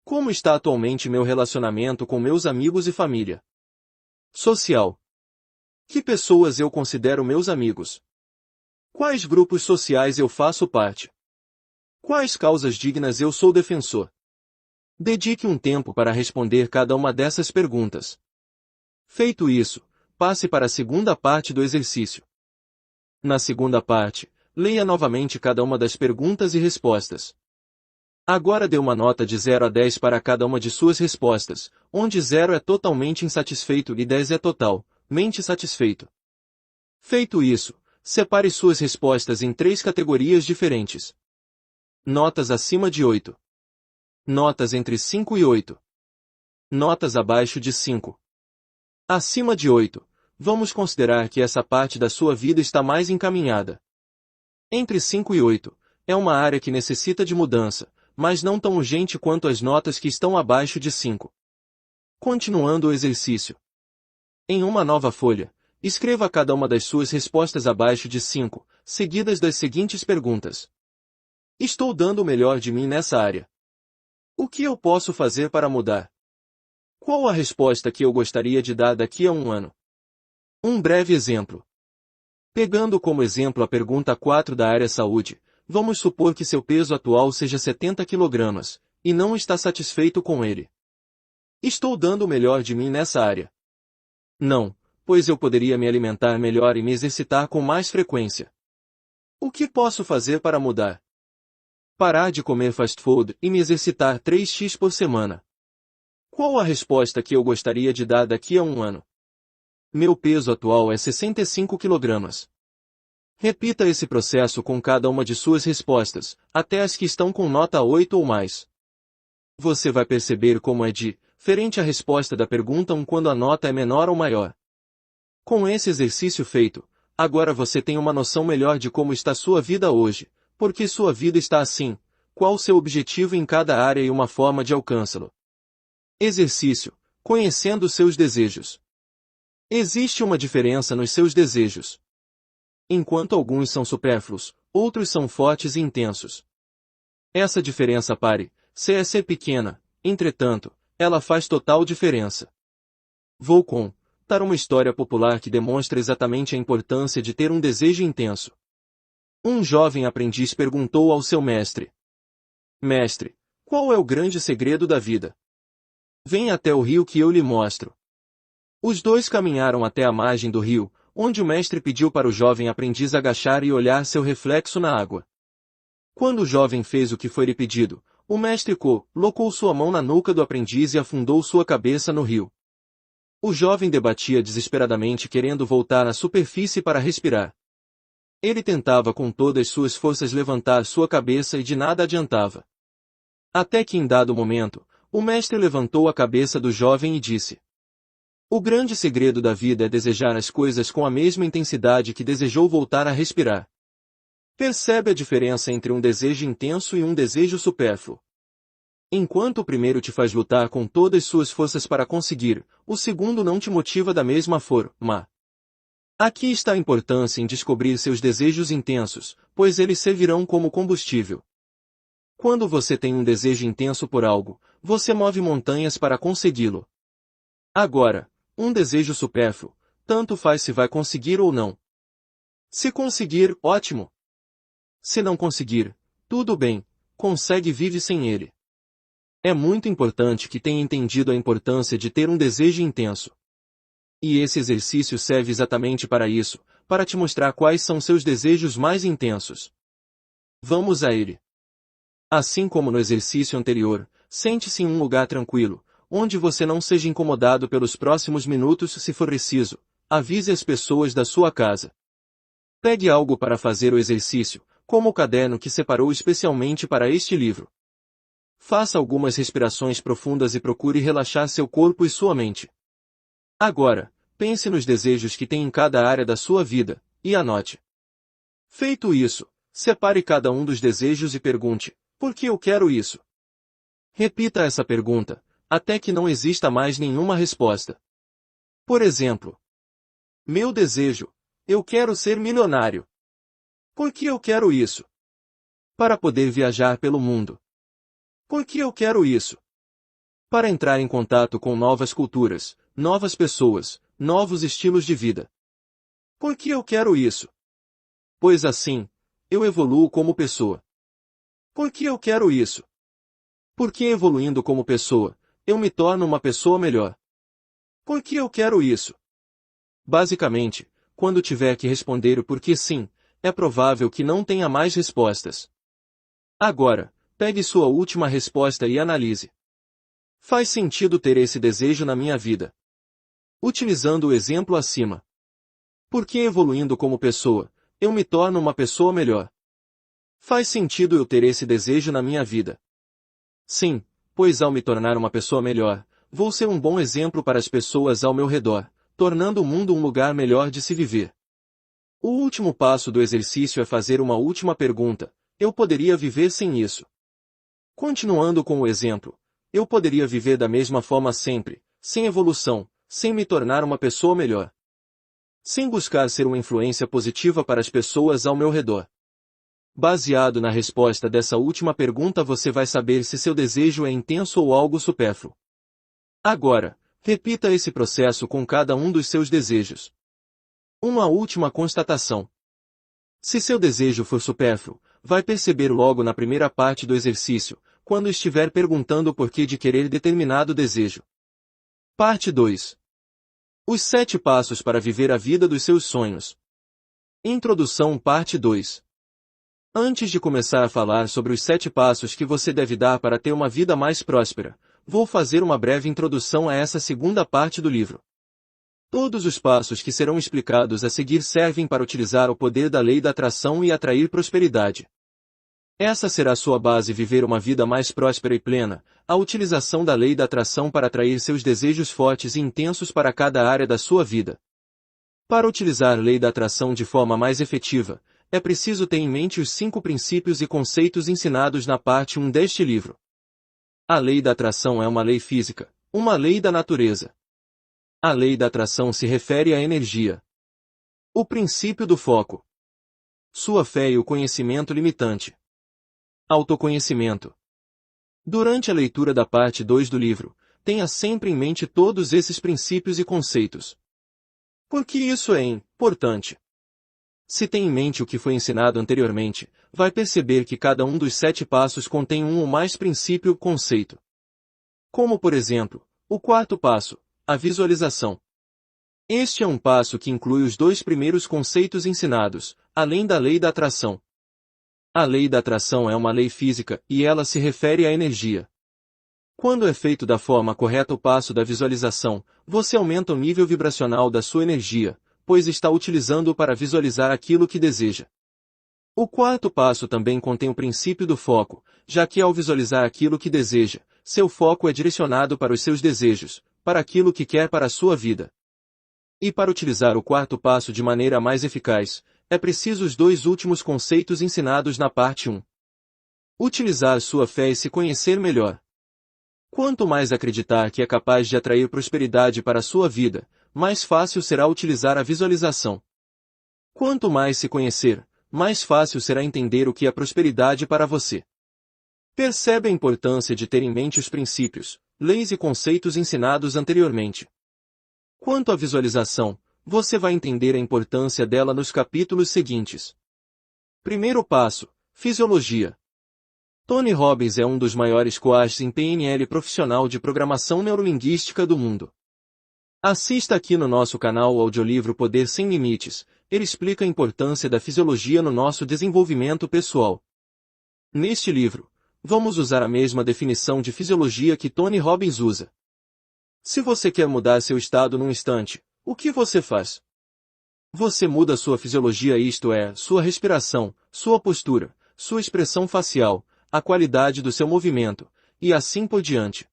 Como está atualmente meu relacionamento com meus amigos e família? Social. Que pessoas eu considero meus amigos? Quais grupos sociais eu faço parte? Quais causas dignas eu sou defensor? Dedique um tempo para responder cada uma dessas perguntas. Feito isso, passe para a segunda parte do exercício. Na segunda parte, leia novamente cada uma das perguntas e respostas. Agora dê uma nota de 0 a 10 para cada uma de suas respostas, onde 0 é totalmente insatisfeito e 10 é totalmente satisfeito. Feito isso, separe suas respostas em 3 categorias diferentes. Notas acima de 8. Notas entre 5 e 8. Notas abaixo de 5. Acima de 8, vamos considerar que essa parte da sua vida está mais encaminhada. Entre 5 e 8, é uma área que necessita de mudança, mas não tão urgente quanto as notas que estão abaixo de 5. Continuando o exercício. Em uma nova folha, escreva cada uma das suas respostas abaixo de 5, seguidas das seguintes perguntas. Estou dando o melhor de mim nessa área. O que eu posso fazer para mudar? Qual a resposta que eu gostaria de dar daqui a um ano? Um breve exemplo. Pegando como exemplo a pergunta 4 da área saúde, vamos supor que seu peso atual seja 70 kg, e não está satisfeito com ele. Estou dando o melhor de mim nessa área. Não, pois eu poderia me alimentar melhor e me exercitar com mais frequência. O que posso fazer para mudar? Parar de comer fast food e me exercitar 3x por semana. Qual a resposta que eu gostaria de dar daqui a um ano? Meu peso atual é 65 kg. Repita esse processo com cada uma de suas respostas, até as que estão com nota 8 ou mais. Você vai perceber como é diferente a resposta da pergunta 1 quando a nota é menor ou maior. Com esse exercício feito, agora você tem uma noção melhor de como está sua vida hoje, por que sua vida está assim, qual o seu objetivo em cada área e uma forma de alcançá-lo. Exercício: conhecendo seus desejos. Existe uma diferença nos seus desejos. Enquanto alguns são supérfluos, outros são fortes e intensos. Essa diferença ser pequena, entretanto, ela faz total diferença. Vou contar uma história popular que demonstra exatamente a importância de ter um desejo intenso. Um jovem aprendiz perguntou ao seu mestre: Mestre, qual é o grande segredo da vida? Venha até o rio que eu lhe mostro. Os dois caminharam até a margem do rio, onde o mestre pediu para o jovem aprendiz agachar e olhar seu reflexo na água. Quando o jovem fez o que foi lhe pedido, o mestre colocou sua mão na nuca do aprendiz e afundou sua cabeça no rio. O jovem debatia desesperadamente querendo voltar à superfície para respirar. Ele tentava com todas suas forças levantar sua cabeça e de nada adiantava. Até que em dado momento, o mestre levantou a cabeça do jovem e disse: O grande segredo da vida é desejar as coisas com a mesma intensidade que desejou voltar a respirar. Percebe a diferença entre um desejo intenso e um desejo supérfluo. Enquanto o primeiro te faz lutar com todas suas forças para conseguir, o segundo não te motiva da mesma forma. Aqui está a importância em descobrir seus desejos intensos, pois eles servirão como combustível. Quando você tem um desejo intenso por algo, você move montanhas para consegui-lo. Agora, um desejo supérfluo, tanto faz se vai conseguir ou não. Se conseguir, ótimo. Se não conseguir, tudo bem, consegue e vive sem ele. É muito importante que tenha entendido a importância de ter um desejo intenso. E esse exercício serve exatamente para isso, para te mostrar quais são seus desejos mais intensos. Vamos a ele. Assim como no exercício anterior, sente-se em um lugar tranquilo, onde você não seja incomodado pelos próximos minutos se for preciso. Avise as pessoas da sua casa. Pegue algo para fazer o exercício, como o caderno que separou especialmente para este livro. Faça algumas respirações profundas e procure relaxar seu corpo e sua mente. Agora, pense nos desejos que tem em cada área da sua vida, e anote. Feito isso, separe cada um dos desejos e pergunte: por que eu quero isso? Repita essa pergunta, até que não exista mais nenhuma resposta. Por exemplo, meu desejo: eu quero ser milionário. Por que eu quero isso? Para poder viajar pelo mundo. Por que eu quero isso? Para entrar em contato com novas culturas, novas pessoas, novos estilos de vida. Por que eu quero isso? Pois assim, eu evoluo como pessoa. Por que eu quero isso? Porque evoluindo como pessoa, eu me torno uma pessoa melhor. Por que eu quero isso? Basicamente, quando tiver que responder o porquê sim, é provável que não tenha mais respostas. Agora, pegue sua última resposta e analise. Faz sentido ter esse desejo na minha vida? Utilizando o exemplo acima. Porque evoluindo como pessoa, eu me torno uma pessoa melhor. Faz sentido eu ter esse desejo na minha vida? Sim, pois ao me tornar uma pessoa melhor, vou ser um bom exemplo para as pessoas ao meu redor, tornando o mundo um lugar melhor de se viver. O último passo do exercício é fazer uma última pergunta: eu poderia viver sem isso? Continuando com o exemplo, eu poderia viver da mesma forma sempre, sem evolução, sem me tornar uma pessoa melhor. Sem buscar ser uma influência positiva para as pessoas ao meu redor. Baseado na resposta dessa última pergunta você vai saber se seu desejo é intenso ou algo supérfluo. Agora, repita esse processo com cada um dos seus desejos. Uma última constatação. Se seu desejo for supérfluo, vai perceber logo na primeira parte do exercício, quando estiver perguntando o porquê de querer determinado desejo. Parte 2. Os 7 passos para viver a vida dos seus sonhos. Introdução parte 2. Antes de começar a falar sobre os 7 passos que você deve dar para ter uma vida mais próspera, vou fazer uma breve introdução a essa segunda parte do livro. Todos os passos que serão explicados a seguir servem para utilizar o poder da lei da atração e atrair prosperidade. Essa será sua base viver uma vida mais próspera e plena, a utilização da lei da atração para atrair seus desejos fortes e intensos para cada área da sua vida. Para utilizar a lei da atração de forma mais efetiva, é preciso ter em mente os 5 princípios e conceitos ensinados na parte 1 deste livro. A lei da atração é uma lei física, uma lei da natureza. A lei da atração se refere à energia. O princípio do foco. Sua fé e o conhecimento limitante. Autoconhecimento. Durante a leitura da parte 2 do livro, tenha sempre em mente todos esses princípios e conceitos. Por que isso é importante? Se tem em mente o que foi ensinado anteriormente, vai perceber que cada um dos 7 passos contém um ou mais princípio ou conceito. Como por exemplo, o 4º passo, a visualização. Este é um passo que inclui os 2 primeiros conceitos ensinados, além da lei da atração. A lei da atração é uma lei física, e ela se refere à energia. Quando é feito da forma correta o passo da visualização, você aumenta o nível vibracional da sua energia, pois está utilizando-o para visualizar aquilo que deseja. O 4º passo também contém o princípio do foco, já que ao visualizar aquilo que deseja, seu foco é direcionado para os seus desejos, para aquilo que quer para a sua vida. E para utilizar o quarto passo de maneira mais eficaz, é preciso os dois últimos conceitos ensinados na parte 1. Utilizar sua fé e se conhecer melhor. Quanto mais acreditar que é capaz de atrair prosperidade para a sua vida, mais fácil será utilizar a visualização. Quanto mais se conhecer, mais fácil será entender o que é prosperidade para você. Percebe a importância de ter em mente os princípios, leis e conceitos ensinados anteriormente. Quanto à visualização, você vai entender a importância dela nos capítulos seguintes. Primeiro passo: Fisiologia. Tony Robbins é um dos maiores coaches em PNL profissional de programação neurolinguística do mundo. Assista aqui no nosso canal o audiolivro Poder Sem Limites. Ele explica a importância da fisiologia no nosso desenvolvimento pessoal. Neste livro, vamos usar a mesma definição de fisiologia que Tony Robbins usa. Se você quer mudar seu estado num instante, o que você faz? Você muda sua fisiologia, isto é, sua respiração, sua postura, sua expressão facial, a qualidade do seu movimento, e assim por diante.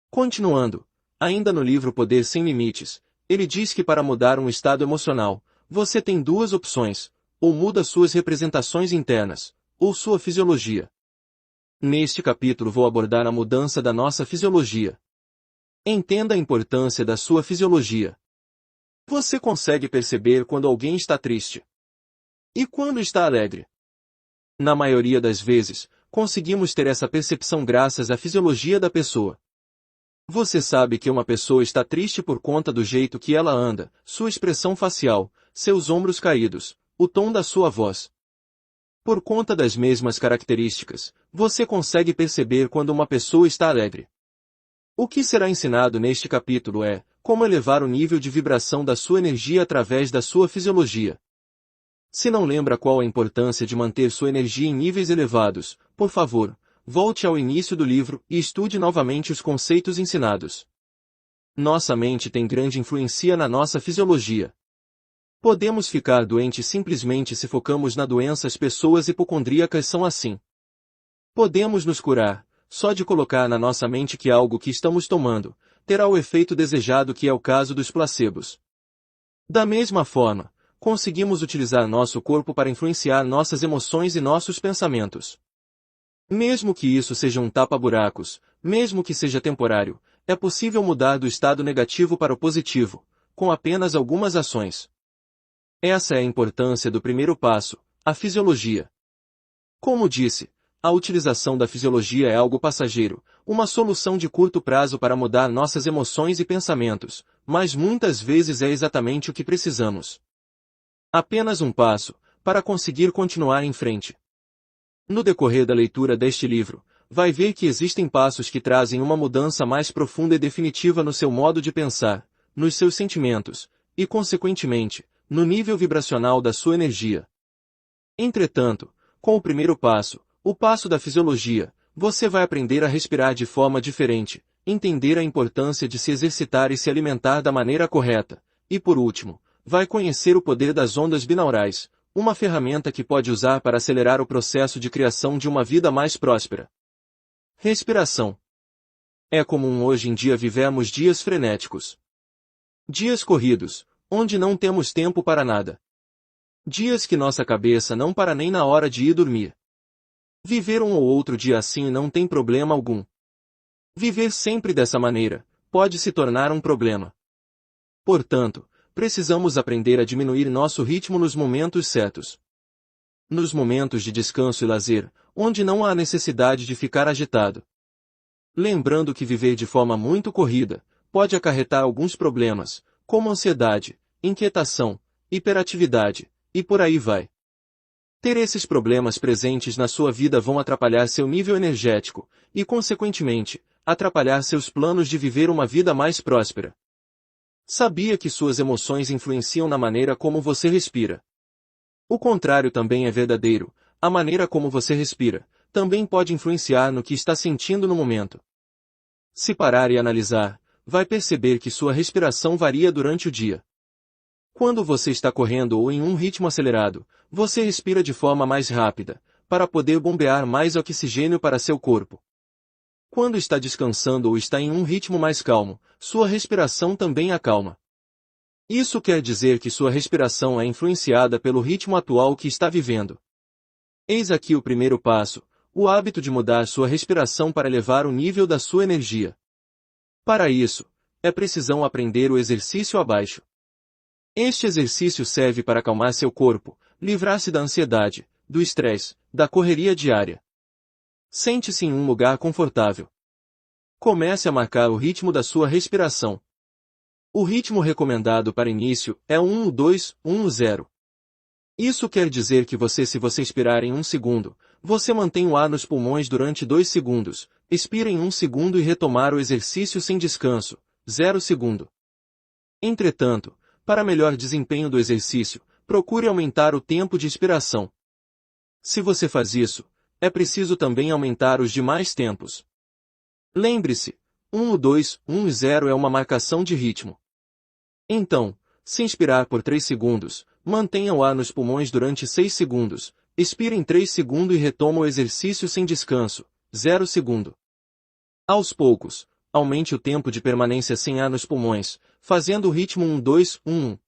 Continuando, ainda no livro Poder Sem Limites, ele diz que para mudar um estado emocional, você tem duas opções: ou muda suas representações internas, ou sua fisiologia. Neste capítulo vou abordar a mudança da nossa fisiologia. Entenda a importância da sua fisiologia. Você consegue perceber quando alguém está triste? E quando está alegre? Na maioria das vezes, conseguimos ter essa percepção graças à fisiologia da pessoa. Você sabe que uma pessoa está triste por conta do jeito que ela anda, sua expressão facial, seus ombros caídos, o tom da sua voz. Por conta das mesmas características, você consegue perceber quando uma pessoa está alegre. O que será ensinado neste capítulo é como elevar o nível de vibração da sua energia através da sua fisiologia. Se não lembra qual a importância de manter sua energia em níveis elevados, por favor, volte ao início do livro e estude novamente os conceitos ensinados. Nossa mente tem grande influência na nossa fisiologia. Podemos ficar doentes simplesmente se focamos na doença. As pessoas hipocondríacas são assim. Podemos nos curar, só de colocar na nossa mente que algo que estamos tomando terá o efeito desejado, que é o caso dos placebos. Da mesma forma, conseguimos utilizar nosso corpo para influenciar nossas emoções e nossos pensamentos. Mesmo que isso seja um tapa-buracos, mesmo que seja temporário, é possível mudar do estado negativo para o positivo, com apenas algumas ações. Essa é a importância do primeiro passo, a fisiologia. Como disse, a utilização da fisiologia é algo passageiro, uma solução de curto prazo para mudar nossas emoções e pensamentos, mas muitas vezes é exatamente o que precisamos. Apenas um passo, para conseguir continuar em frente. No decorrer da leitura deste livro, vai ver que existem passos que trazem uma mudança mais profunda e definitiva no seu modo de pensar, nos seus sentimentos, e consequentemente, no nível vibracional da sua energia. Entretanto, com o primeiro passo, o passo da fisiologia, você vai aprender a respirar de forma diferente, entender a importância de se exercitar e se alimentar da maneira correta, e por último, vai conhecer o poder das ondas binaurais, uma ferramenta que pode usar para acelerar o processo de criação de uma vida mais próspera. Respiração. É comum hoje em dia vivermos dias frenéticos. Dias corridos, onde não temos tempo para nada. Dias que nossa cabeça não para nem na hora de ir dormir. Viver um ou outro dia assim não tem problema algum. Viver sempre dessa maneira pode se tornar um problema. Portanto, precisamos aprender a diminuir nosso ritmo nos momentos certos. Nos momentos de descanso e lazer, onde não há necessidade de ficar agitado. Lembrando que viver de forma muito corrida pode acarretar alguns problemas, como ansiedade, inquietação, hiperatividade, e por aí vai. Ter esses problemas presentes na sua vida vão atrapalhar seu nível energético, e consequentemente, atrapalhar seus planos de viver uma vida mais próspera. Sabia que suas emoções influenciam na maneira como você respira? O contrário também é verdadeiro, a maneira como você respira também pode influenciar no que está sentindo no momento. Se parar e analisar, vai perceber que sua respiração varia durante o dia. Quando você está correndo ou em um ritmo acelerado, você respira de forma mais rápida, para poder bombear mais oxigênio para seu corpo. Quando está descansando ou está em um ritmo mais calmo, sua respiração também acalma. Isso quer dizer que sua respiração é influenciada pelo ritmo atual que está vivendo. Eis aqui o primeiro passo, o hábito de mudar sua respiração para elevar o nível da sua energia. Para isso, é preciso aprender o exercício abaixo. Este exercício serve para acalmar seu corpo, livrar-se da ansiedade, do estresse, da correria diária. Sente-se em um lugar confortável. Comece a marcar o ritmo da sua respiração. O ritmo recomendado para início é 1-2-1-0. Isso quer dizer que se você expirar em 1 segundo, você mantém o ar nos pulmões durante 2 segundos, expira em 1 segundo e retomar o exercício sem descanso, 0 segundo. Entretanto, para melhor desempenho do exercício, procure aumentar o tempo de expiração. Se você faz isso, é preciso também aumentar os demais tempos. Lembre-se, 1-2-1-0 é uma marcação de ritmo. Então, se inspirar por 3 segundos, mantenha o ar nos pulmões durante 6 segundos, expire em 3 segundos e retoma o exercício sem descanso, 0 segundo. Aos poucos, aumente o tempo de permanência sem ar nos pulmões, fazendo o ritmo 1-2-1-1.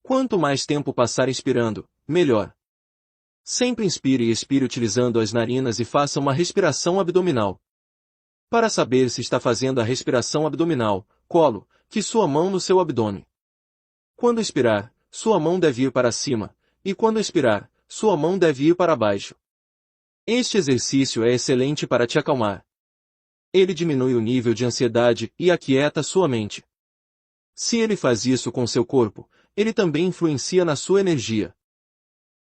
Quanto mais tempo passar inspirando, melhor. Sempre inspire e expire utilizando as narinas e faça uma respiração abdominal. Para saber se está fazendo a respiração abdominal, coloque sua mão no seu abdômen. Quando expirar, sua mão deve ir para cima, e quando expirar, sua mão deve ir para baixo. Este exercício é excelente para te acalmar. Ele diminui o nível de ansiedade e aquieta sua mente. Se ele faz isso com seu corpo, ele também influencia na sua energia.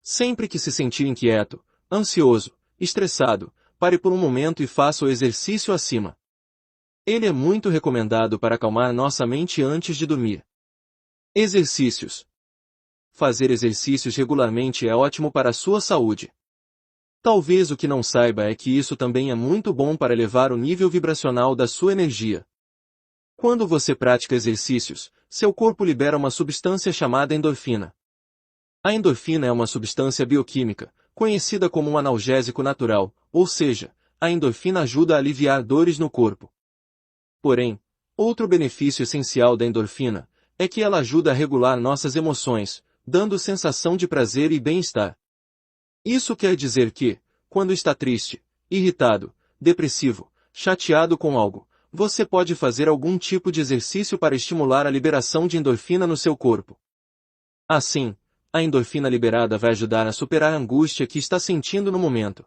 Sempre que se sentir inquieto, ansioso, estressado, pare por um momento e faça o exercício acima. Ele é muito recomendado para acalmar nossa mente antes de dormir. Exercícios. Fazer exercícios regularmente é ótimo para a sua saúde. Talvez o que não saiba é que isso também é muito bom para elevar o nível vibracional da sua energia. Quando você pratica exercícios, seu corpo libera uma substância chamada endorfina. A endorfina é uma substância bioquímica, conhecida como um analgésico natural, ou seja, a endorfina ajuda a aliviar dores no corpo. Porém, outro benefício essencial da endorfina é que ela ajuda a regular nossas emoções, dando sensação de prazer e bem-estar. Isso quer dizer que, quando está triste, irritado, depressivo, chateado com algo, você pode fazer algum tipo de exercício para estimular a liberação de endorfina no seu corpo. Assim, a endorfina liberada vai ajudar a superar a angústia que está sentindo no momento.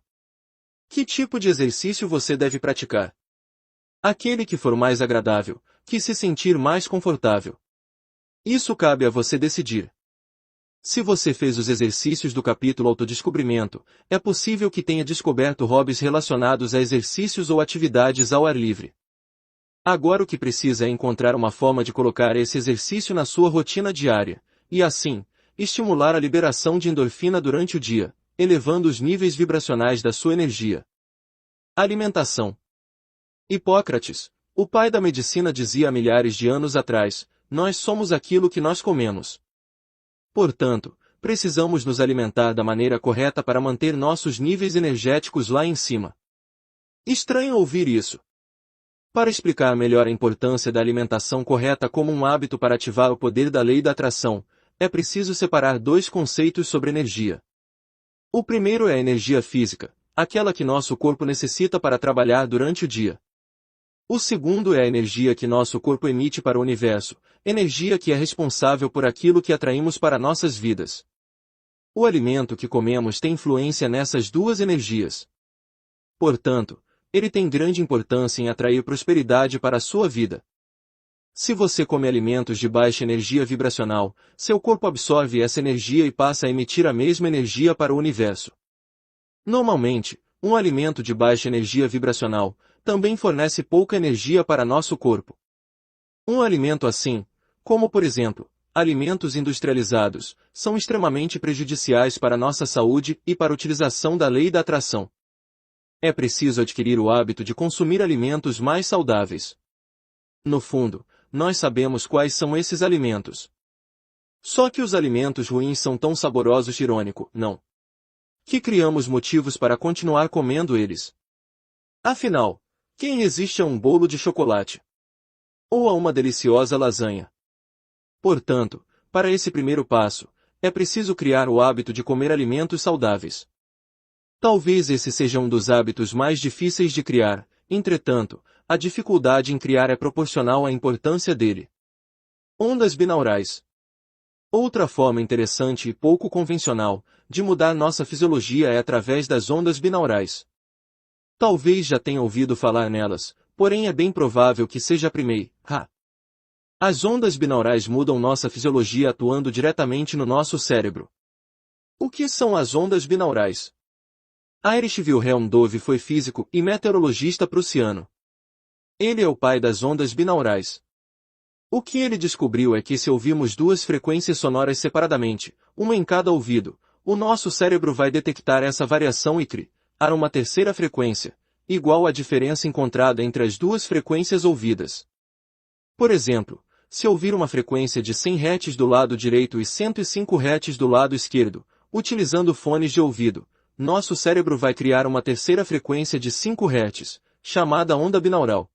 Que tipo de exercício você deve praticar? Aquele que for mais agradável, que se sentir mais confortável. Isso cabe a você decidir. Se você fez os exercícios do capítulo Autodescobrimento, é possível que tenha descoberto hobbies relacionados a exercícios ou atividades ao ar livre. Agora o que precisa é encontrar uma forma de colocar esse exercício na sua rotina diária, e assim, estimular a liberação de endorfina durante o dia, elevando os níveis vibracionais da sua energia. Alimentação. Hipócrates, o pai da medicina, dizia há milhares de anos atrás: nós somos aquilo que nós comemos. Portanto, precisamos nos alimentar da maneira correta para manter nossos níveis energéticos lá em cima. Estranho ouvir isso. Para explicar melhor a importância da alimentação correta como um hábito para ativar o poder da lei da atração, é preciso separar dois conceitos sobre energia. O primeiro é a energia física, aquela que nosso corpo necessita para trabalhar durante o dia. O segundo é a energia que nosso corpo emite para o universo, energia que é responsável por aquilo que atraímos para nossas vidas. O alimento que comemos tem influência nessas duas energias. Portanto, ele tem grande importância em atrair prosperidade para a sua vida. Se você come alimentos de baixa energia vibracional, seu corpo absorve essa energia e passa a emitir a mesma energia para o universo. Normalmente, um alimento de baixa energia vibracional também fornece pouca energia para nosso corpo. Um alimento assim, como por exemplo, alimentos industrializados, são extremamente prejudiciais para nossa saúde e para a utilização da lei da atração. É preciso adquirir o hábito de consumir alimentos mais saudáveis. No fundo, nós sabemos quais são esses alimentos. Só que os alimentos ruins são tão saborosos, irônico, não? Que criamos motivos para continuar comendo eles. Afinal, Quem resiste a um bolo de chocolate? Ou a uma deliciosa lasanha? Portanto, para esse primeiro passo, é preciso criar o hábito de comer alimentos saudáveis. Talvez esse seja um dos hábitos mais difíceis de criar, entretanto, a dificuldade em criar é proporcional à importância dele. Ondas binaurais. Outra forma interessante e pouco convencional de mudar nossa fisiologia é através das ondas binaurais. Talvez já tenha ouvido falar nelas, porém é bem provável que seja a primeira. As ondas binaurais mudam nossa fisiologia atuando diretamente no nosso cérebro. O que são as ondas binaurais? Heinrich Wilhelm Dove foi físico e meteorologista prussiano. Ele é o pai das ondas binaurais. O que ele descobriu é que se ouvirmos duas frequências sonoras separadamente, uma em cada ouvido, o nosso cérebro vai detectar essa variação e criar uma terceira frequência, igual à diferença encontrada entre as duas frequências ouvidas. Por exemplo, se ouvir uma frequência de 100 Hz do lado direito e 105 Hz do lado esquerdo, utilizando fones de ouvido, nosso cérebro vai criar uma terceira frequência de 5 Hz, chamada onda binaural.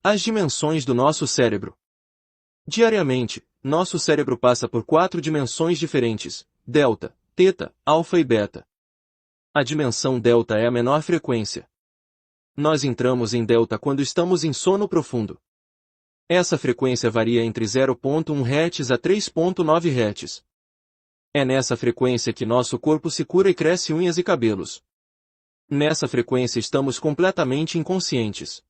As dimensões do nosso cérebro. Diariamente, nosso cérebro passa por 4 dimensões diferentes: delta, teta, alfa e beta. A dimensão delta é a menor frequência. Nós entramos em delta quando estamos em sono profundo. Essa frequência varia entre 0,1 Hz a 3,9 Hz. É nessa frequência que nosso corpo se cura e cresce unhas e cabelos. Nessa frequência estamos completamente inconscientes.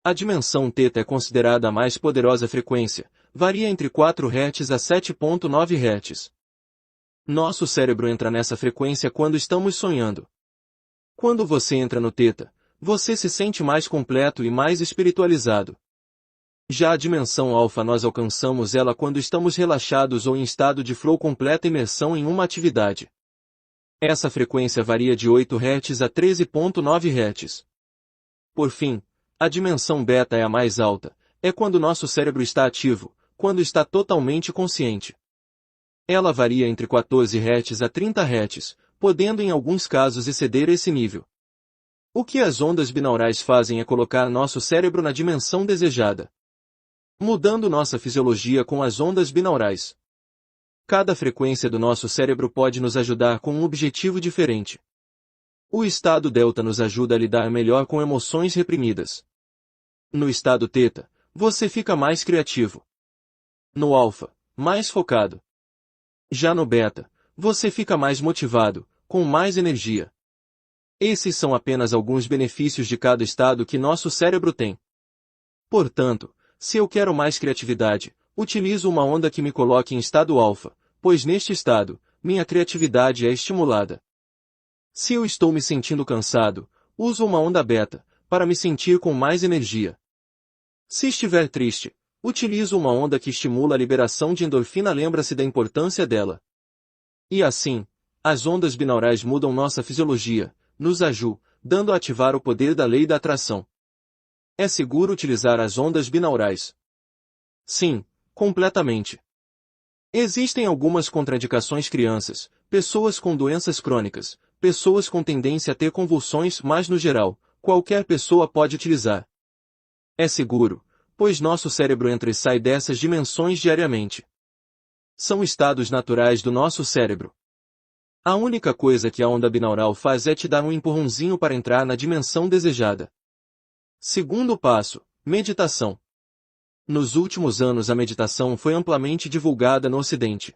A dimensão θ é considerada a mais poderosa frequência, varia entre 4 Hz a 7,9 Hz. Nosso cérebro entra nessa frequência quando estamos sonhando. Quando você entra no θ, você se sente mais completo e mais espiritualizado. Já a dimensão alfa nós alcançamos ela quando estamos relaxados ou em estado de flow, completa imersão em uma atividade. Essa frequência varia de 8 Hz a 13,9 Hz. Por fim, a dimensão beta é a mais alta, é quando nosso cérebro está ativo, quando está totalmente consciente. Ela varia entre 14 Hz a 30 Hz, podendo em alguns casos exceder esse nível. O que as ondas binaurais fazem é colocar nosso cérebro na dimensão desejada, mudando nossa fisiologia com as ondas binaurais. Cada frequência do nosso cérebro pode nos ajudar com um objetivo diferente. O estado delta nos ajuda a lidar melhor com emoções reprimidas. No estado θ, você fica mais criativo. No alfa, mais focado. Já no beta, você fica mais motivado, com mais energia. Esses são apenas alguns benefícios de cada estado que nosso cérebro tem. Portanto, se eu quero mais criatividade, utilizo uma onda que me coloque em estado alfa, pois neste estado, minha criatividade é estimulada. Se eu estou me sentindo cansado, uso uma onda beta, para me sentir com mais energia. Se estiver triste, utilizo uma onda que estimula a liberação de endorfina. Lembra-se da importância dela. E assim, as ondas binaurais mudam nossa fisiologia, nos ajudando a ativar o poder da lei da atração. É seguro utilizar as ondas binaurais? Sim, completamente. Existem algumas contraindicações: crianças, pessoas com doenças crônicas, pessoas com tendência a ter convulsões, mas no geral, qualquer pessoa pode utilizar. É seguro, pois nosso cérebro entra e sai dessas dimensões diariamente. São estados naturais do nosso cérebro. A única coisa que a onda binaural faz é te dar um empurrãozinho para entrar na dimensão desejada. Segundo passo: meditação. Nos últimos anos a meditação foi amplamente divulgada no Ocidente.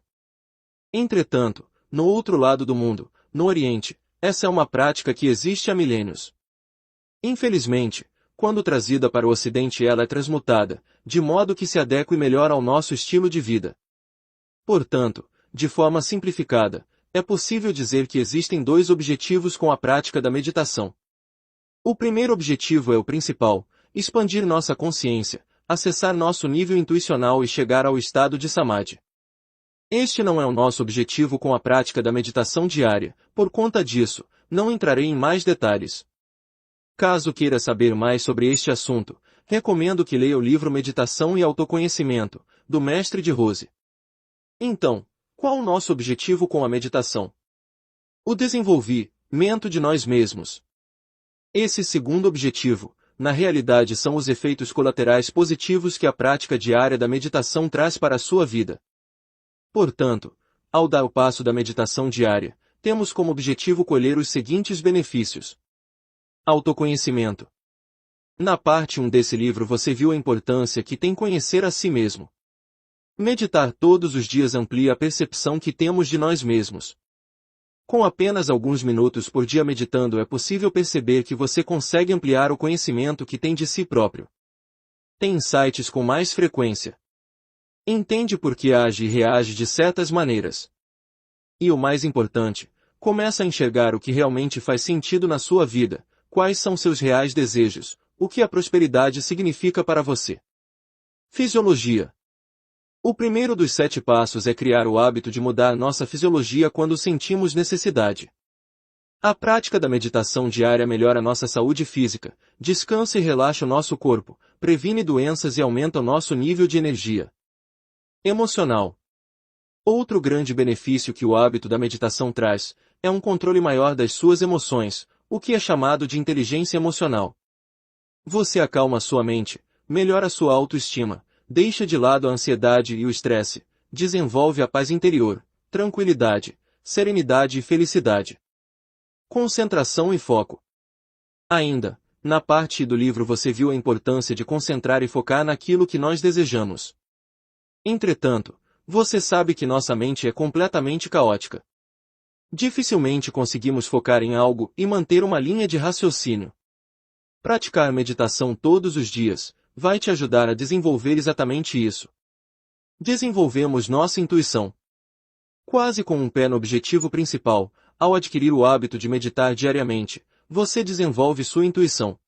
Entretanto, no outro lado do mundo, no Oriente, essa é uma prática que existe há milênios. Infelizmente, quando trazida para o Ocidente ela é transmutada, de modo que se adeque melhor ao nosso estilo de vida. Portanto, de forma simplificada, é possível dizer que existem dois objetivos com a prática da meditação. O primeiro objetivo é o principal: expandir nossa consciência, acessar nosso nível intuicional e chegar ao estado de samadhi. Este não é o nosso objetivo com a prática da meditação diária, por conta disso, não entrarei em mais detalhes. Caso queira saber mais sobre este assunto, recomendo que leia o livro Meditação e Autoconhecimento, do Mestre de Rose. Então, qual o nosso objetivo com a meditação? O desenvolvimento de nós mesmos. Esse segundo objetivo na realidade são os efeitos colaterais positivos que a prática diária da meditação traz para a sua vida. Portanto, ao dar o passo da meditação diária, temos como objetivo colher os seguintes benefícios. Autoconhecimento. Na parte 1 desse livro você viu a importância que tem conhecer a si mesmo. Meditar todos os dias amplia a percepção que temos de nós mesmos. Com apenas alguns minutos por dia meditando é possível perceber que você consegue ampliar o conhecimento que tem de si próprio. Tem insights com mais frequência. Entende por que age e reage de certas maneiras. E o mais importante, começa a enxergar o que realmente faz sentido na sua vida, quais são seus reais desejos, o que a prosperidade significa para você. Fisiologia. O primeiro dos 7 passos é criar o hábito de mudar nossa fisiologia quando sentimos necessidade. A prática da meditação diária melhora nossa saúde física, descansa e relaxa o nosso corpo, previne doenças e aumenta o nosso nível de energia. Emocional. Outro grande benefício que o hábito da meditação traz é um controle maior das suas emoções, o que é chamado de inteligência emocional. Você acalma sua mente, melhora sua autoestima, deixa de lado a ansiedade e o estresse, desenvolve a paz interior, tranquilidade, serenidade e felicidade. Concentração e foco. Ainda, na parte do livro você viu a importância de concentrar e focar naquilo que nós desejamos. Entretanto, você sabe que nossa mente é completamente caótica. Dificilmente conseguimos focar em algo e manter uma linha de raciocínio. Praticar meditação todos os dias vai te ajudar a desenvolver exatamente isso. Desenvolvemos nossa intuição. Quase com um pé no objetivo principal, ao adquirir o hábito de meditar diariamente, você desenvolve sua intuição.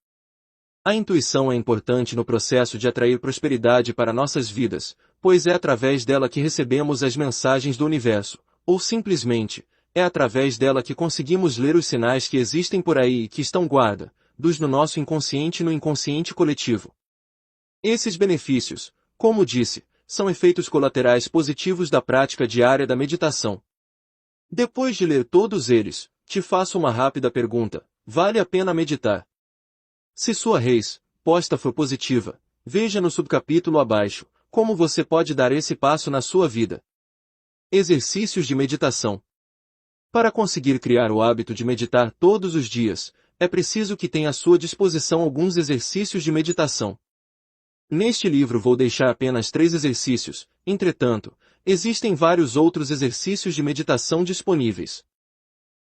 A intuição é importante no processo de atrair prosperidade para nossas vidas, pois é através dela que recebemos as mensagens do universo, ou simplesmente, é através dela que conseguimos ler os sinais que existem por aí e que estão guardados no nosso inconsciente e no inconsciente coletivo. Esses benefícios, como disse, são efeitos colaterais positivos da prática diária da meditação. Depois de ler todos eles, te faço uma rápida pergunta: vale a pena meditar? Se sua resposta for positiva, veja no subcapítulo abaixo como você pode dar esse passo na sua vida. Exercícios de meditação. Para conseguir criar o hábito de meditar todos os dias, é preciso que tenha à sua disposição alguns exercícios de meditação. Neste livro vou deixar apenas 3 exercícios, entretanto, existem vários outros exercícios de meditação disponíveis.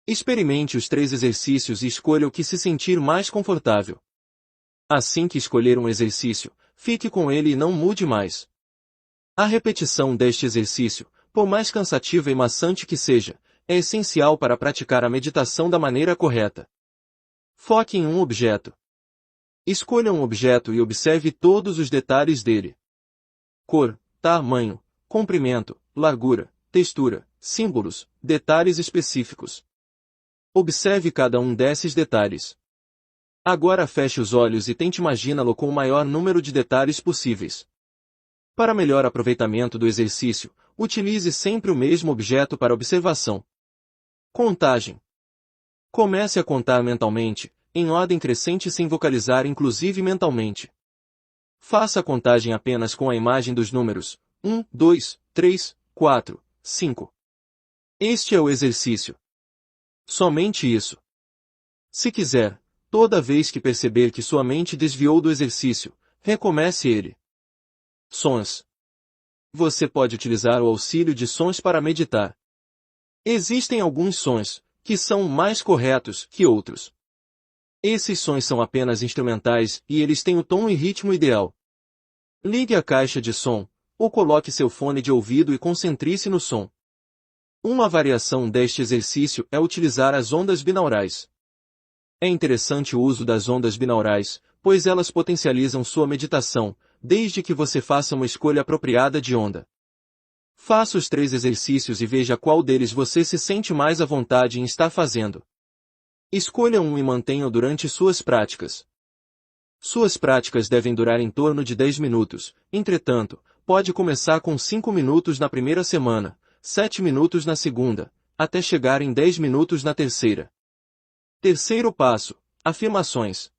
Experimente os 3 exercícios e escolha o que se sentir mais confortável. Assim que escolher um exercício, fique com ele e não mude mais. A repetição deste exercício, por mais cansativa e maçante que seja, é essencial para praticar a meditação da maneira correta. Foque em um objeto. Escolha um objeto e observe todos os detalhes dele. Cor, tamanho, comprimento, largura, textura, símbolos, detalhes específicos. Observe cada um desses detalhes. Agora feche os olhos e tente imaginá-lo com o maior número de detalhes possíveis. Para melhor aproveitamento do exercício, utilize sempre o mesmo objeto para observação. Contagem. Comece a contar mentalmente, em ordem crescente sem vocalizar inclusive mentalmente. Faça a contagem apenas com a imagem dos números 1, 2, 3, 4, 5. Este é o exercício. Somente isso. Se quiser, toda vez que perceber que sua mente desviou do exercício, recomece ele. Sons. Você pode utilizar o auxílio de sons para meditar. Existem alguns sons que são mais corretos que outros. Esses sons são apenas instrumentais e eles têm o tom e ritmo ideal. Ligue a caixa de som, ou coloque seu fone de ouvido e concentre-se no som. Uma variação deste exercício é utilizar as ondas binaurais. É interessante o uso das ondas binaurais, pois elas potencializam sua meditação, desde que você faça uma escolha apropriada de onda. Faça os 3 exercícios e veja qual deles você se sente mais à vontade em estar fazendo. Escolha um e mantenha-o durante suas práticas. Suas práticas devem durar em torno de 10 minutos, entretanto, pode começar com 5 minutos na primeira semana, 7 minutos na segunda, até chegar em 10 minutos na terceira. Terceiro passo: afirmações.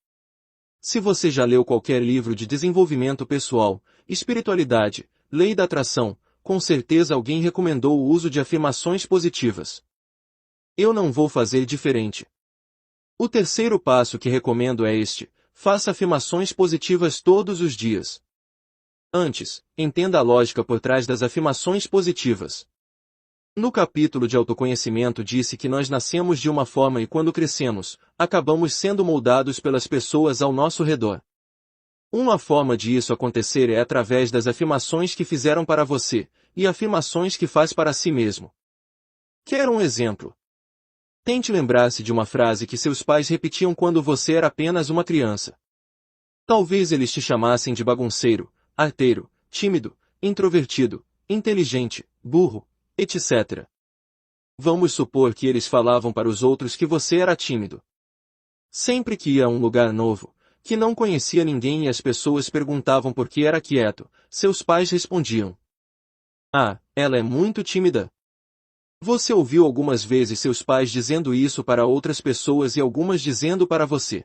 Se você já leu qualquer livro de desenvolvimento pessoal, espiritualidade, lei da atração, com certeza alguém recomendou o uso de afirmações positivas. Eu não vou fazer diferente. O terceiro passo que recomendo é este: faça afirmações positivas todos os dias. Antes, entenda a lógica por trás das afirmações positivas. No capítulo de autoconhecimento disse que nós nascemos de uma forma e quando crescemos, acabamos sendo moldados pelas pessoas ao nosso redor. Uma forma de isso acontecer é através das afirmações que fizeram para você, e afirmações que faz para si mesmo. Quer um exemplo? Tente lembrar-se de uma frase que seus pais repetiam quando você era apenas uma criança. Talvez eles te chamassem de bagunceiro, arteiro, tímido, introvertido, inteligente, burro, etc. Vamos supor que eles falavam para os outros que você era tímido. Sempre que ia a um lugar novo, que não conhecia ninguém e as pessoas perguntavam por que era quieto, seus pais respondiam: "Ah, ela é muito tímida." Você ouviu algumas vezes seus pais dizendo isso para outras pessoas e algumas dizendo para você.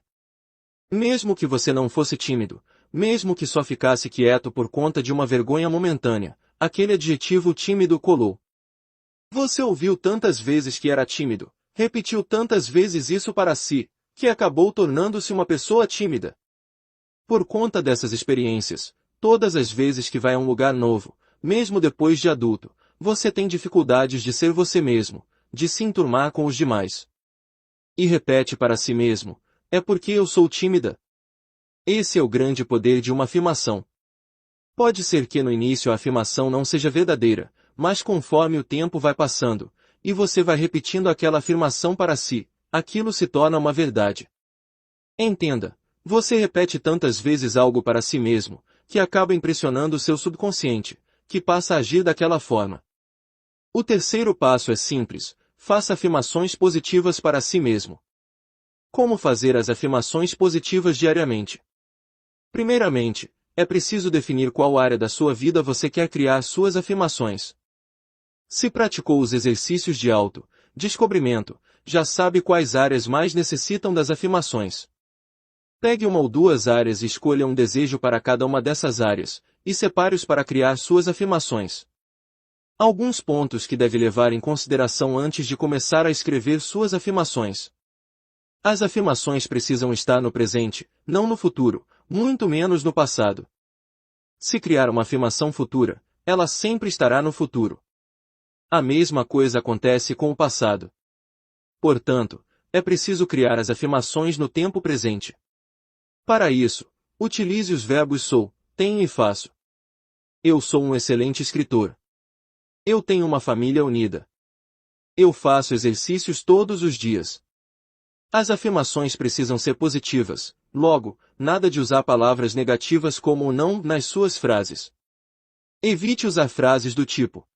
Mesmo que você não fosse tímido, mesmo que só ficasse quieto por conta de uma vergonha momentânea, aquele adjetivo tímido colou. Você ouviu tantas vezes que era tímido, repetiu tantas vezes isso para si, que acabou tornando-se uma pessoa tímida. Por conta dessas experiências, todas as vezes que vai a um lugar novo, mesmo depois de adulto, você tem dificuldades de ser você mesmo, de se enturmar com os demais. E repete para si mesmo: "É porque eu sou tímida." Esse é o grande poder de uma afirmação. Pode ser que no início a afirmação não seja verdadeira, mas conforme o tempo vai passando, e você vai repetindo aquela afirmação para si, aquilo se torna uma verdade. Entenda, você repete tantas vezes algo para si mesmo, que acaba impressionando o seu subconsciente, que passa a agir daquela forma. O terceiro passo é simples: faça afirmações positivas para si mesmo. Como fazer as afirmações positivas diariamente? Primeiramente, é preciso definir qual área da sua vida você quer criar suas afirmações. Se praticou os exercícios de auto-descobrimento, já sabe quais áreas mais necessitam das afirmações. Pegue uma ou duas áreas e escolha um desejo para cada uma dessas áreas, e separe-os para criar suas afirmações. Alguns pontos que deve levar em consideração antes de começar a escrever suas afirmações. As afirmações precisam estar no presente, não no futuro, muito menos no passado. Se criar uma afirmação futura, ela sempre estará no futuro. A mesma coisa acontece com o passado. Portanto, é preciso criar as afirmações no tempo presente. Para isso, utilize os verbos sou, tenho e faço. Eu sou um excelente escritor. Eu tenho uma família unida. Eu faço exercícios todos os dias. As afirmações precisam ser positivas, logo, nada de usar palavras negativas como o não nas suas frases. Evite usar frases do tipo: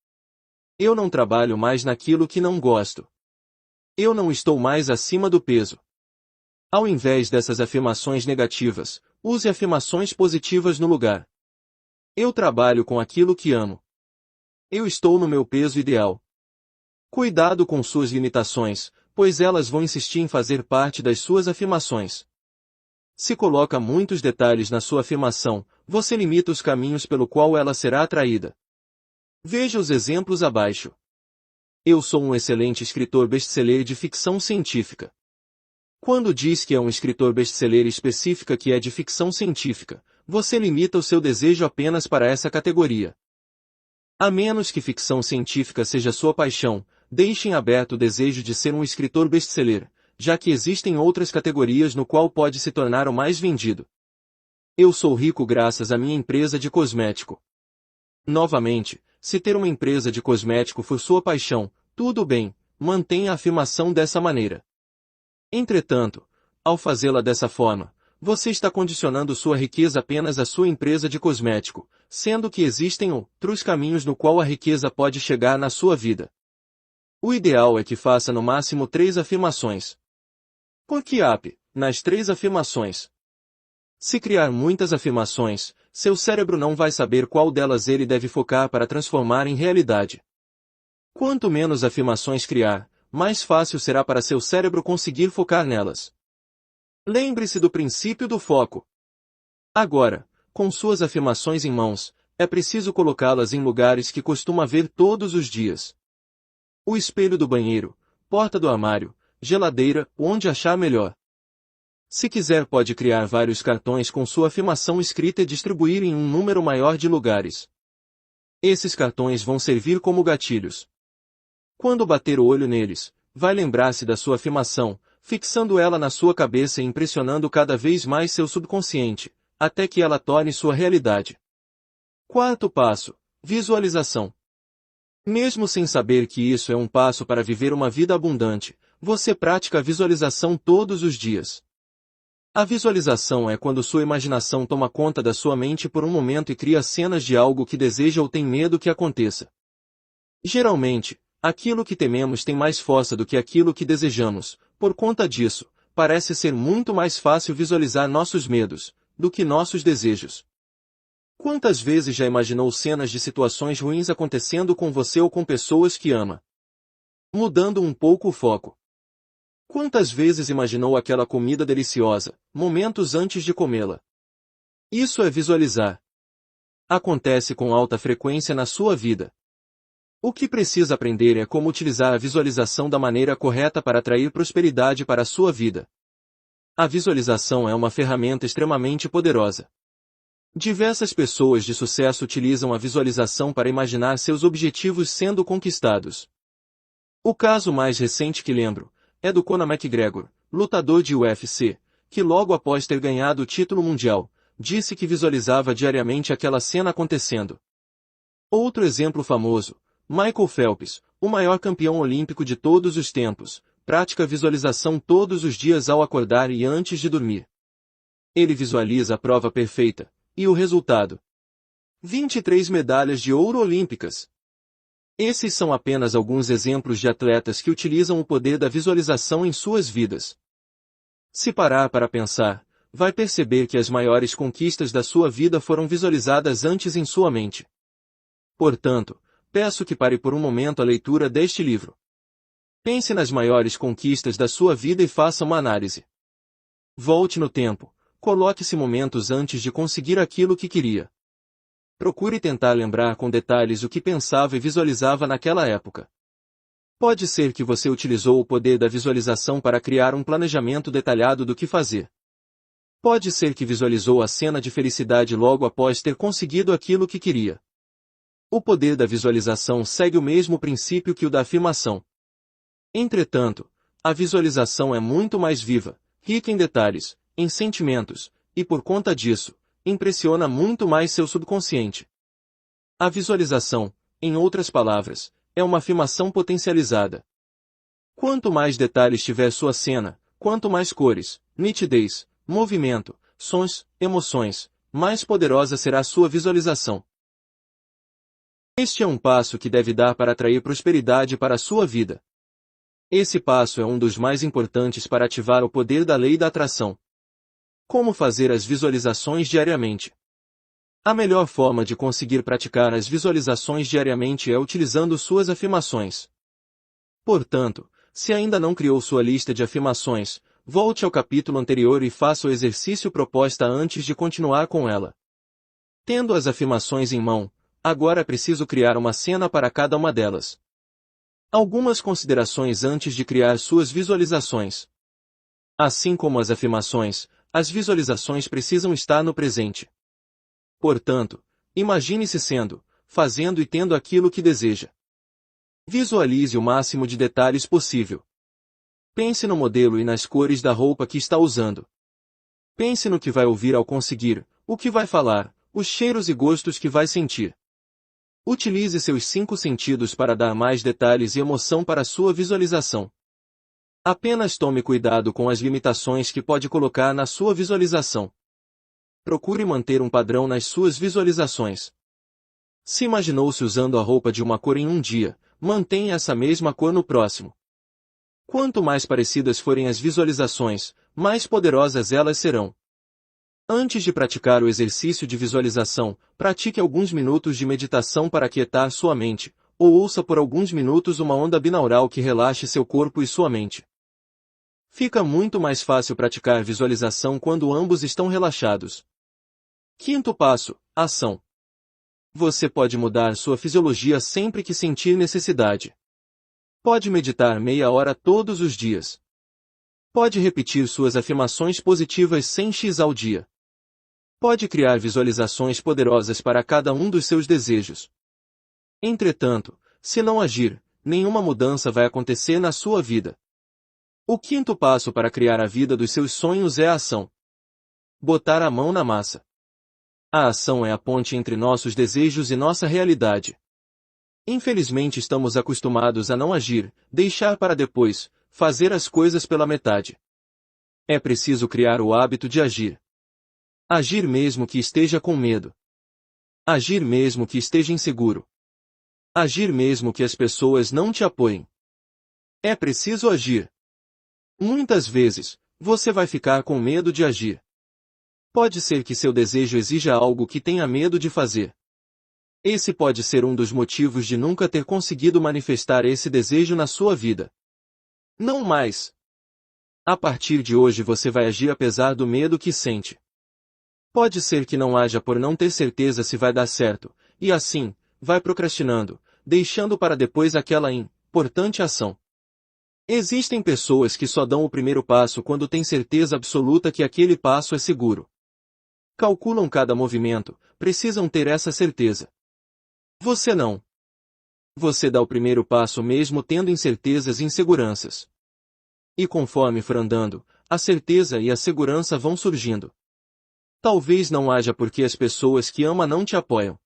"Eu não trabalho mais naquilo que não gosto." "Eu não estou mais acima do peso." Ao invés dessas afirmações negativas, use afirmações positivas no lugar. "Eu trabalho com aquilo que amo." "Eu estou no meu peso ideal." Cuidado com suas limitações, pois elas vão insistir em fazer parte das suas afirmações. Se coloca muitos detalhes na sua afirmação, você limita os caminhos pelo qual ela será atraída. Veja os exemplos abaixo. Eu sou um excelente escritor best-seller de ficção científica. Quando diz que é um escritor best-seller específica que é de ficção científica, você limita o seu desejo apenas para essa categoria. A menos que ficção científica seja sua paixão, deixe em aberto o desejo de ser um escritor best-seller, já que existem outras categorias no qual pode se tornar o mais vendido. Eu sou rico graças à minha empresa de cosmético. Novamente, se ter uma empresa de cosmético for sua paixão, tudo bem, mantenha a afirmação dessa maneira. Entretanto, ao fazê-la dessa forma, você está condicionando sua riqueza apenas à sua empresa de cosmético, sendo que existem outros caminhos no qual a riqueza pode chegar na sua vida. O ideal é que faça no máximo 3 afirmações. Por que nas 3 afirmações? Se criar muitas afirmações, seu cérebro não vai saber qual delas ele deve focar para transformar em realidade. Quanto menos afirmações criar, mais fácil será para seu cérebro conseguir focar nelas. Lembre-se do princípio do foco. Agora, com suas afirmações em mãos, é preciso colocá-las em lugares que costuma ver todos os dias. O espelho do banheiro, porta do armário, geladeira, onde achar melhor. Se quiser pode criar vários cartões com sua afirmação escrita e distribuir em um número maior de lugares. Esses cartões vão servir como gatilhos. Quando bater o olho neles, vai lembrar-se da sua afirmação, fixando ela na sua cabeça e impressionando cada vez mais seu subconsciente, até que ela torne sua realidade. Quarto passo: visualização. Mesmo sem saber que isso é um passo para viver uma vida abundante, você pratica a visualização todos os dias. A visualização é quando sua imaginação toma conta da sua mente por um momento e cria cenas de algo que deseja ou tem medo que aconteça. Geralmente, aquilo que tememos tem mais força do que aquilo que desejamos. Por conta disso, parece ser muito mais fácil visualizar nossos medos do que nossos desejos. Quantas vezes já imaginou cenas de situações ruins acontecendo com você ou com pessoas que ama? Mudando um pouco o foco. Quantas vezes imaginou aquela comida deliciosa, momentos antes de comê-la? Isso é visualizar. Acontece com alta frequência na sua vida. O que precisa aprender é como utilizar a visualização da maneira correta para atrair prosperidade para a sua vida. A visualização é uma ferramenta extremamente poderosa. Diversas pessoas de sucesso utilizam a visualização para imaginar seus objetivos sendo conquistados. O caso mais recente que lembro é do Conor McGregor, lutador de UFC, que logo após ter ganhado o título mundial, disse que visualizava diariamente aquela cena acontecendo. Outro exemplo famoso, Michael Phelps, o maior campeão olímpico de todos os tempos, pratica visualização todos os dias ao acordar e antes de dormir. Ele visualiza a prova perfeita, e o resultado: 23 medalhas de ouro olímpicas. Esses são apenas alguns exemplos de atletas que utilizam o poder da visualização em suas vidas. Se parar para pensar, vai perceber que as maiores conquistas da sua vida foram visualizadas antes em sua mente. Portanto, peço que pare por um momento a leitura deste livro. Pense nas maiores conquistas da sua vida e faça uma análise. Volte no tempo, coloque-se momentos antes de conseguir aquilo que queria. Procure tentar lembrar com detalhes o que pensava e visualizava naquela época. Pode ser que você utilizou o poder da visualização para criar um planejamento detalhado do que fazer. Pode ser que visualizou a cena de felicidade logo após ter conseguido aquilo que queria. O poder da visualização segue o mesmo princípio que o da afirmação. Entretanto, a visualização é muito mais viva, rica em detalhes, em sentimentos, e por conta disso, impressiona muito mais seu subconsciente. A visualização, em outras palavras, é uma afirmação potencializada. Quanto mais detalhes tiver sua cena, quanto mais cores, nitidez, movimento, sons, emoções, mais poderosa será sua visualização. Este é um passo que deve dar para atrair prosperidade para a sua vida. Esse passo é um dos mais importantes para ativar o poder da lei da atração. Como fazer as visualizações diariamente? A melhor forma de conseguir praticar as visualizações diariamente é utilizando suas afirmações. Portanto, se ainda não criou sua lista de afirmações, volte ao capítulo anterior e faça o exercício proposta antes de continuar com ela. Tendo as afirmações em mão, agora é preciso criar uma cena para cada uma delas. Algumas considerações antes de criar suas visualizações. Assim como as afirmações, as visualizações precisam estar no presente. Portanto, imagine-se sendo, fazendo e tendo aquilo que deseja. Visualize o máximo de detalhes possível. Pense no modelo e nas cores da roupa que está usando. Pense no que vai ouvir ao conseguir, o que vai falar, os cheiros e gostos que vai sentir. Utilize seus 5 sentidos para dar mais detalhes e emoção para a sua visualização. Apenas tome cuidado com as limitações que pode colocar na sua visualização. Procure manter um padrão nas suas visualizações. Se imaginou-se usando a roupa de uma cor em um dia, mantenha essa mesma cor no próximo. Quanto mais parecidas forem as visualizações, mais poderosas elas serão. Antes de praticar o exercício de visualização, pratique alguns minutos de meditação para aquietar sua mente, ou ouça por alguns minutos uma onda binaural que relaxe seu corpo e sua mente. Fica muito mais fácil praticar visualização quando ambos estão relaxados. Quinto passo, ação. Você pode mudar sua fisiologia sempre que sentir necessidade. Pode meditar meia hora todos os dias. Pode repetir suas afirmações positivas 100x ao dia. Pode criar visualizações poderosas para cada um dos seus desejos. Entretanto, se não agir, nenhuma mudança vai acontecer na sua vida. O quinto passo para criar a vida dos seus sonhos é a ação. Botar a mão na massa. A ação é a ponte entre nossos desejos e nossa realidade. Infelizmente estamos acostumados a não agir, deixar para depois, fazer as coisas pela metade. É preciso criar o hábito de agir. Agir mesmo que esteja com medo. Agir mesmo que esteja inseguro. Agir mesmo que as pessoas não te apoiem. É preciso agir. Muitas vezes, você vai ficar com medo de agir. Pode ser que seu desejo exija algo que tenha medo de fazer. Esse pode ser um dos motivos de nunca ter conseguido manifestar esse desejo na sua vida. Não mais. A partir de hoje você vai agir apesar do medo que sente. Pode ser que não haja por não ter certeza se vai dar certo, e assim, vai procrastinando, deixando para depois aquela importante ação. Existem pessoas que só dão o primeiro passo quando têm certeza absoluta que aquele passo é seguro. Calculam cada movimento, precisam ter essa certeza. Você não. Você dá o primeiro passo mesmo tendo incertezas e inseguranças. E conforme for andando, a certeza e a segurança vão surgindo. Talvez não haja porque as pessoas que ama não te apoiam.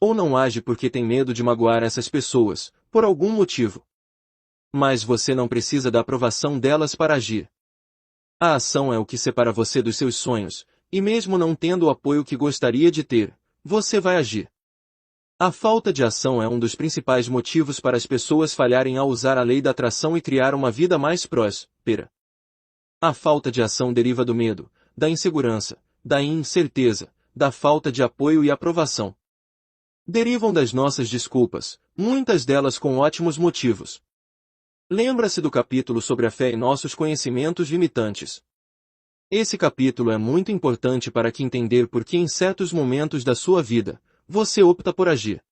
Ou não age porque tem medo de magoar essas pessoas, por algum motivo. Mas você não precisa da aprovação delas para agir. A ação é o que separa você dos seus sonhos, e mesmo não tendo o apoio que gostaria de ter, você vai agir. A falta de ação é um dos principais motivos para as pessoas falharem ao usar a lei da atração e criar uma vida mais próspera. A falta de ação deriva do medo, da insegurança, da incerteza, da falta de apoio e aprovação. Derivam das nossas desculpas, muitas delas com ótimos motivos. Lembra-se do capítulo sobre a fé e nossos conhecimentos limitantes. Esse capítulo é muito importante para que entender por que em certos momentos da sua vida, você opta por agir.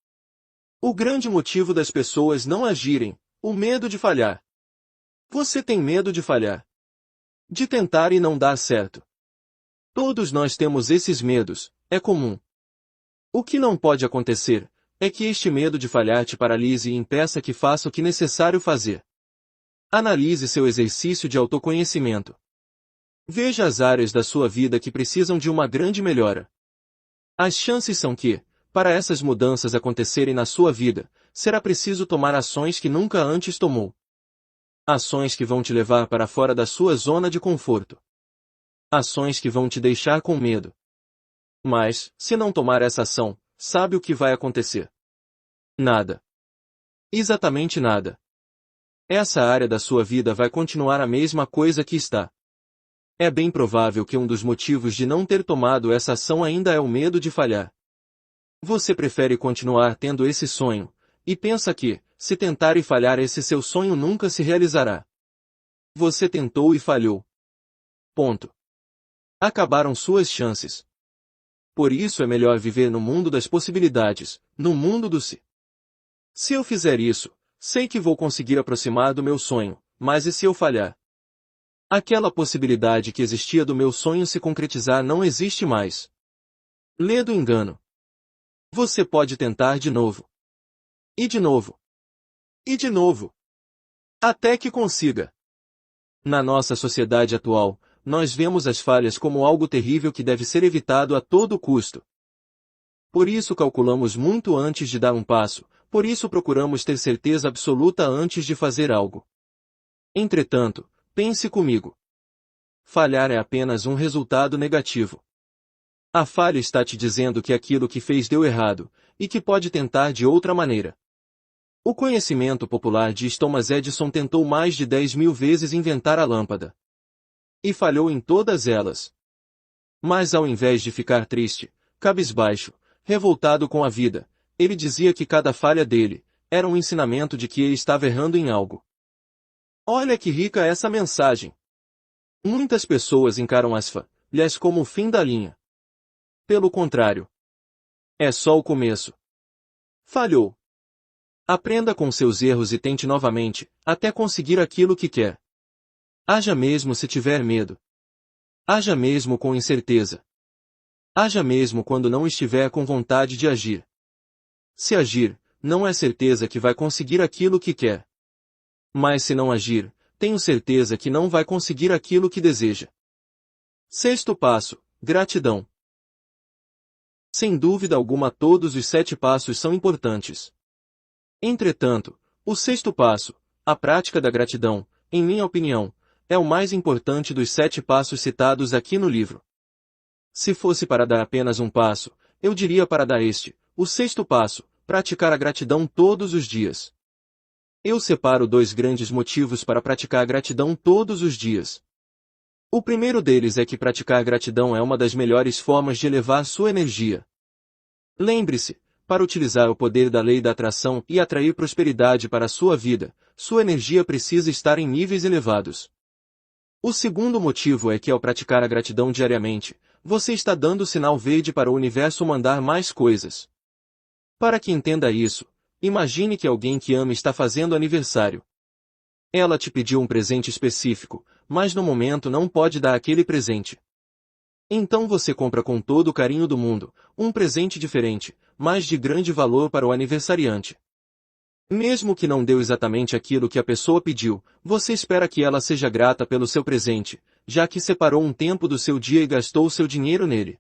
O grande motivo das pessoas não agirem, o medo de falhar. Você tem medo de falhar. De tentar e não dar certo. Todos nós temos esses medos, é comum. O que não pode acontecer, é que este medo de falhar te paralise e impeça que faça o que é necessário fazer. Analise seu exercício de autoconhecimento. Veja as áreas da sua vida que precisam de uma grande melhora. As chances são que, para essas mudanças acontecerem na sua vida, será preciso tomar ações que nunca antes tomou. Ações que vão te levar para fora da sua zona de conforto. Ações que vão te deixar com medo. Mas, se não tomar essa ação, sabe o que vai acontecer? Nada. Exatamente nada. Essa área da sua vida vai continuar a mesma coisa que está. É bem provável que um dos motivos de não ter tomado essa ação ainda é o medo de falhar. Você prefere continuar tendo esse sonho, e pensa que, se tentar e falhar esse seu sonho nunca se realizará. Você tentou e falhou. Ponto. Acabaram suas chances. Por isso é melhor viver no mundo das possibilidades, no mundo do se. Se eu fizer isso, sei que vou conseguir aproximar do meu sonho, mas e se eu falhar? Aquela possibilidade que existia do meu sonho se concretizar não existe mais. Lê do engano. Você pode tentar de novo. E de novo. E de novo. Até que consiga. Na nossa sociedade atual, nós vemos as falhas como algo terrível que deve ser evitado a todo custo. Por isso calculamos muito antes de dar um passo, por isso procuramos ter certeza absoluta antes de fazer algo. Entretanto, pense comigo. Falhar é apenas um resultado negativo. A falha está te dizendo que aquilo que fez deu errado, e que pode tentar de outra maneira. O conhecimento popular diz Thomas Edison tentou mais de 10.000 vezes inventar a lâmpada. E falhou em todas elas. Mas ao invés de ficar triste, cabisbaixo, revoltado com a vida, ele dizia que cada falha dele era um ensinamento de que ele estava errando em algo. Olha que rica essa mensagem! Muitas pessoas encaram as falhas como o fim da linha. Pelo contrário. É só o começo. Falhou. Aprenda com seus erros e tente novamente, até conseguir aquilo que quer. Haja mesmo se tiver medo. Haja mesmo com incerteza. Haja mesmo quando não estiver com vontade de agir. Se agir, não é certeza que vai conseguir aquilo que quer. Mas se não agir, tenho certeza que não vai conseguir aquilo que deseja. Sexto passo: gratidão. Sem dúvida alguma, todos os 7 passos são importantes. Entretanto, o sexto passo, a prática da gratidão, em minha opinião, é o mais importante dos 7 passos citados aqui no livro. Se fosse para dar apenas um passo, eu diria para dar este, o sexto passo: praticar a gratidão todos os dias. Eu separo 2 grandes motivos para praticar a gratidão todos os dias. O primeiro deles é que praticar a gratidão é uma das melhores formas de elevar sua energia. Lembre-se, para utilizar o poder da lei da atração e atrair prosperidade para a sua vida, sua energia precisa estar em níveis elevados. O segundo motivo é que ao praticar a gratidão diariamente, você está dando sinal verde para o universo mandar mais coisas. Para que entenda isso, imagine que alguém que ama está fazendo aniversário. Ela te pediu um presente específico, mas no momento não pode dar aquele presente. Então você compra com todo o carinho do mundo, um presente diferente, mas de grande valor para o aniversariante. Mesmo que não deu exatamente aquilo que a pessoa pediu, você espera que ela seja grata pelo seu presente, já que separou um tempo do seu dia e gastou seu dinheiro nele.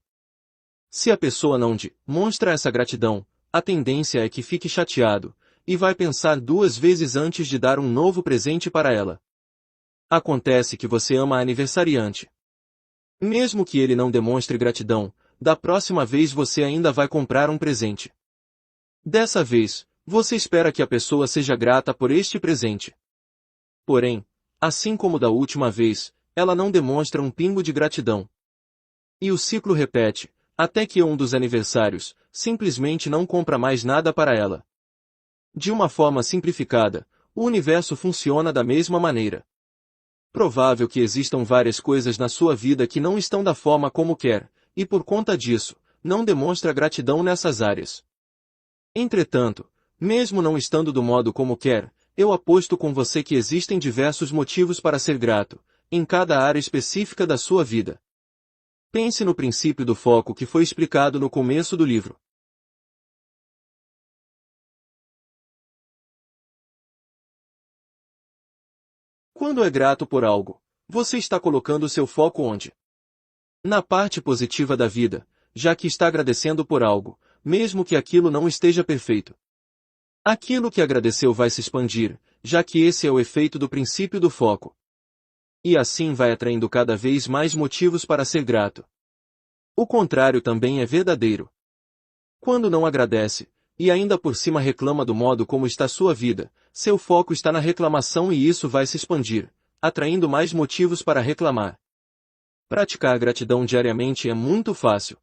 Se a pessoa não demonstra essa gratidão, a tendência é que fique chateado, e vai pensar 2 vezes antes de dar um novo presente para ela. Acontece que você ama a aniversariante. Mesmo que ele não demonstre gratidão, da próxima vez você ainda vai comprar um presente. Dessa vez, você espera que a pessoa seja grata por este presente. Porém, assim como da última vez, ela não demonstra um pingo de gratidão. E o ciclo repete, até que um dos aniversários simplesmente não compra mais nada para ela. De uma forma simplificada, o universo funciona da mesma maneira. Provável que existam várias coisas na sua vida que não estão da forma como quer, e por conta disso, não demonstra gratidão nessas áreas. Entretanto, mesmo não estando do modo como quer, eu aposto com você que existem diversos motivos para ser grato, em cada área específica da sua vida. Pense no princípio do foco que foi explicado no começo do livro. Quando é grato por algo, você está colocando seu foco onde? Na parte positiva da vida, já que está agradecendo por algo, mesmo que aquilo não esteja perfeito. Aquilo que agradeceu vai se expandir, já que esse é o efeito do princípio do foco. E assim vai atraindo cada vez mais motivos para ser grato. O contrário também é verdadeiro. Quando não agradece, e ainda por cima reclama do modo como está sua vida, seu foco está na reclamação e isso vai se expandir, atraindo mais motivos para reclamar. Praticar gratidão diariamente é muito fácil.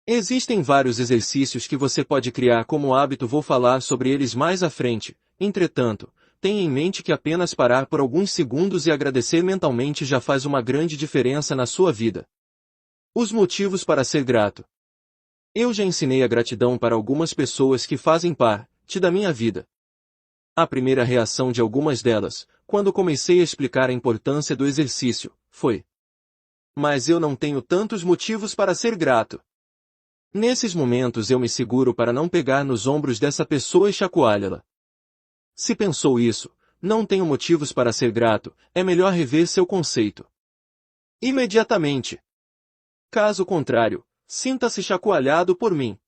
Existem vários exercícios que você pode criar como hábito, vou falar sobre eles mais à frente. Entretanto, tenha em mente que apenas parar por alguns segundos e agradecer mentalmente já faz uma grande diferença na sua vida. Os motivos para ser grato. Eu já ensinei a gratidão para algumas pessoas que fazem parte da minha vida. A primeira reação de algumas delas, quando comecei a explicar a importância do exercício, foi: mas eu não tenho tantos motivos para ser grato. Nesses momentos eu me seguro para não pegar nos ombros dessa pessoa e chacoalhá-la. Se pensou isso, não tenho motivos para ser grato, é melhor rever seu conceito. Imediatamente. Caso contrário, sinta-se chacoalhado por mim.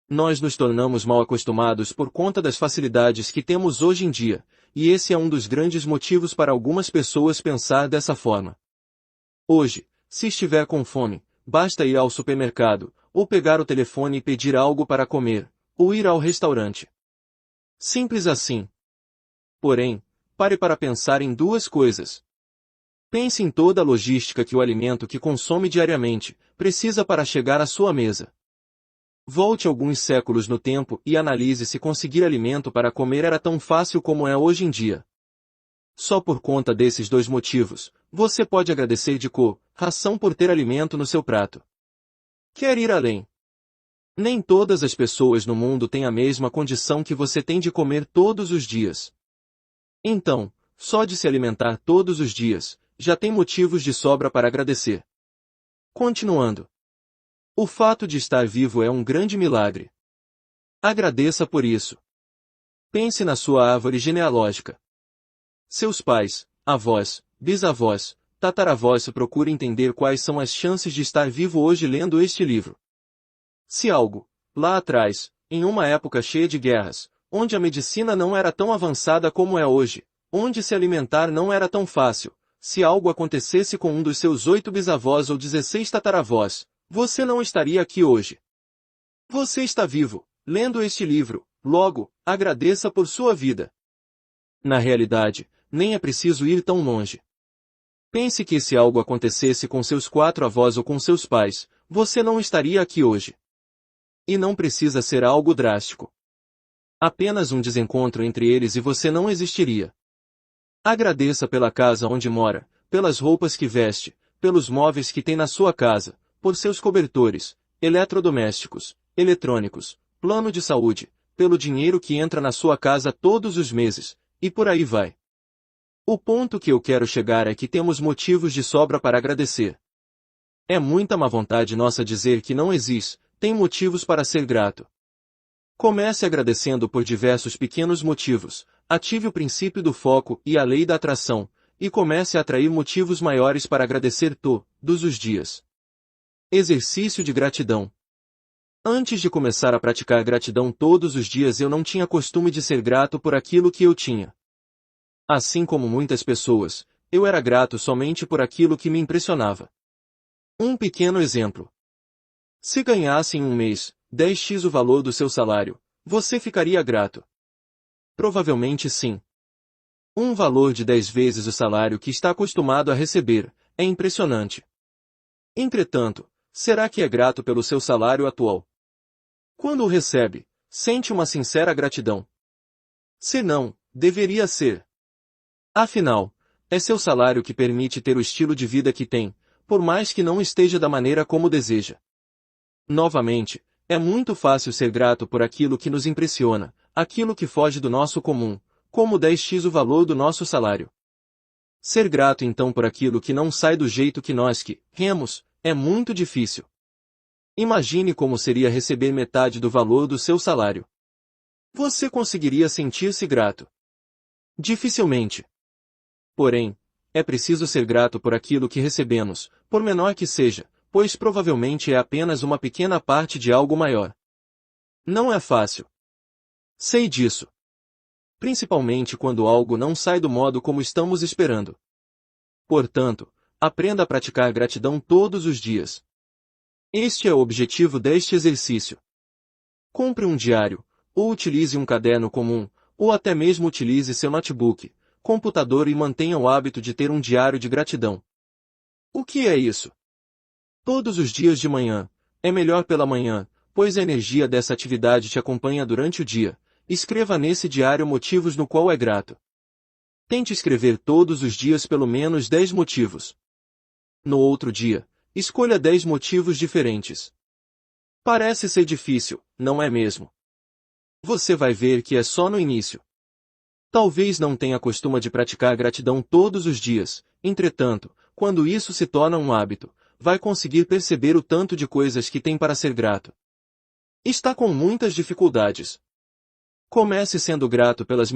Nós nos tornamos mal acostumados por conta das facilidades que temos hoje em dia, e esse é um dos grandes motivos para algumas pessoas pensar dessa forma. Hoje, se estiver com fome, basta ir ao supermercado, ou pegar o telefone e pedir algo para comer, ou ir ao restaurante. Simples assim. Porém, pare para pensar em 2 coisas. Pense em toda a logística que o alimento que consome diariamente precisa para chegar à sua mesa. Volte alguns séculos no tempo e analise se conseguir alimento para comer era tão fácil como é hoje em dia. Só por conta desses 2 motivos, você pode agradecer de coração por ter alimento no seu prato. Quer ir além? Nem todas as pessoas no mundo têm a mesma condição que você tem de comer todos os dias. Então, só de se alimentar todos os dias, já tem motivos de sobra para agradecer. Continuando. O fato de estar vivo é um grande milagre. Agradeça por isso. Pense na sua árvore genealógica. Seus pais, avós, bisavós, tataravós. Procure entender quais são as chances de estar vivo hoje lendo este livro. Se algo, lá atrás, em uma época cheia de guerras, onde a medicina não era tão avançada como é hoje, onde se alimentar não era tão fácil, se algo acontecesse com um dos seus 8 bisavós ou 16 tataravós, você não estaria aqui hoje. Você está vivo, lendo este livro, logo, agradeça por sua vida. Na realidade, nem é preciso ir tão longe. Pense que se algo acontecesse com seus 4 avós ou com seus pais, você não estaria aqui hoje. E não precisa ser algo drástico. Apenas um desencontro entre eles e você não existiria. Agradeça pela casa onde mora, pelas roupas que veste, pelos móveis que tem na sua casa, por seus cobertores, eletrodomésticos, eletrônicos, plano de saúde, pelo dinheiro que entra na sua casa todos os meses, e por aí vai. O ponto que eu quero chegar é que temos motivos de sobra para agradecer. É muita má vontade nossa dizer que não existe, tem motivos para ser grato. Comece agradecendo por diversos pequenos motivos, ative o princípio do foco e a lei da atração, e comece a atrair motivos maiores para agradecer todos os dias. Exercício de gratidão. Antes de começar a praticar gratidão todos os dias eu não tinha costume de ser grato por aquilo que eu tinha. Assim como muitas pessoas, eu era grato somente por aquilo que me impressionava. Um pequeno exemplo. Se ganhasse em um mês 10x o valor do seu salário, você ficaria grato? Provavelmente sim. Um valor de 10 vezes o salário que está acostumado a receber, é impressionante. Entretanto, será que é grato pelo seu salário atual? Quando o recebe, sente uma sincera gratidão? Se não, deveria ser. Afinal, é seu salário que permite ter o estilo de vida que tem, por mais que não esteja da maneira como deseja. Novamente, é muito fácil ser grato por aquilo que nos impressiona, aquilo que foge do nosso comum, como 10x o valor do nosso salário. Ser grato então por aquilo que não sai do jeito que nós queremos, é muito difícil. Imagine como seria receber metade do valor do seu salário. Você conseguiria sentir-se grato? Dificilmente. Porém, é preciso ser grato por aquilo que recebemos, por menor que seja, pois provavelmente é apenas uma pequena parte de algo maior. Não é fácil. Sei disso. Principalmente quando algo não sai do modo como estamos esperando. Portanto, aprenda a praticar gratidão todos os dias. Este é o objetivo deste exercício. Compre um diário, ou utilize um caderno comum, ou até mesmo utilize seu notebook, computador e mantenha o hábito de ter um diário de gratidão. O que é isso? Todos os dias de manhã, é melhor pela manhã, pois a energia dessa atividade te acompanha durante o dia. Escreva nesse diário motivos no qual é grato. Tente escrever todos os dias pelo menos 10 motivos. No outro dia, escolha 10 motivos diferentes. Parece ser difícil, não é mesmo? Você vai ver que é só no início. Talvez não tenha costume de praticar gratidão todos os dias, entretanto, quando isso se torna um hábito, vai conseguir perceber o tanto de coisas que tem para ser grato. Está com muitas dificuldades. Comece sendo grato pelas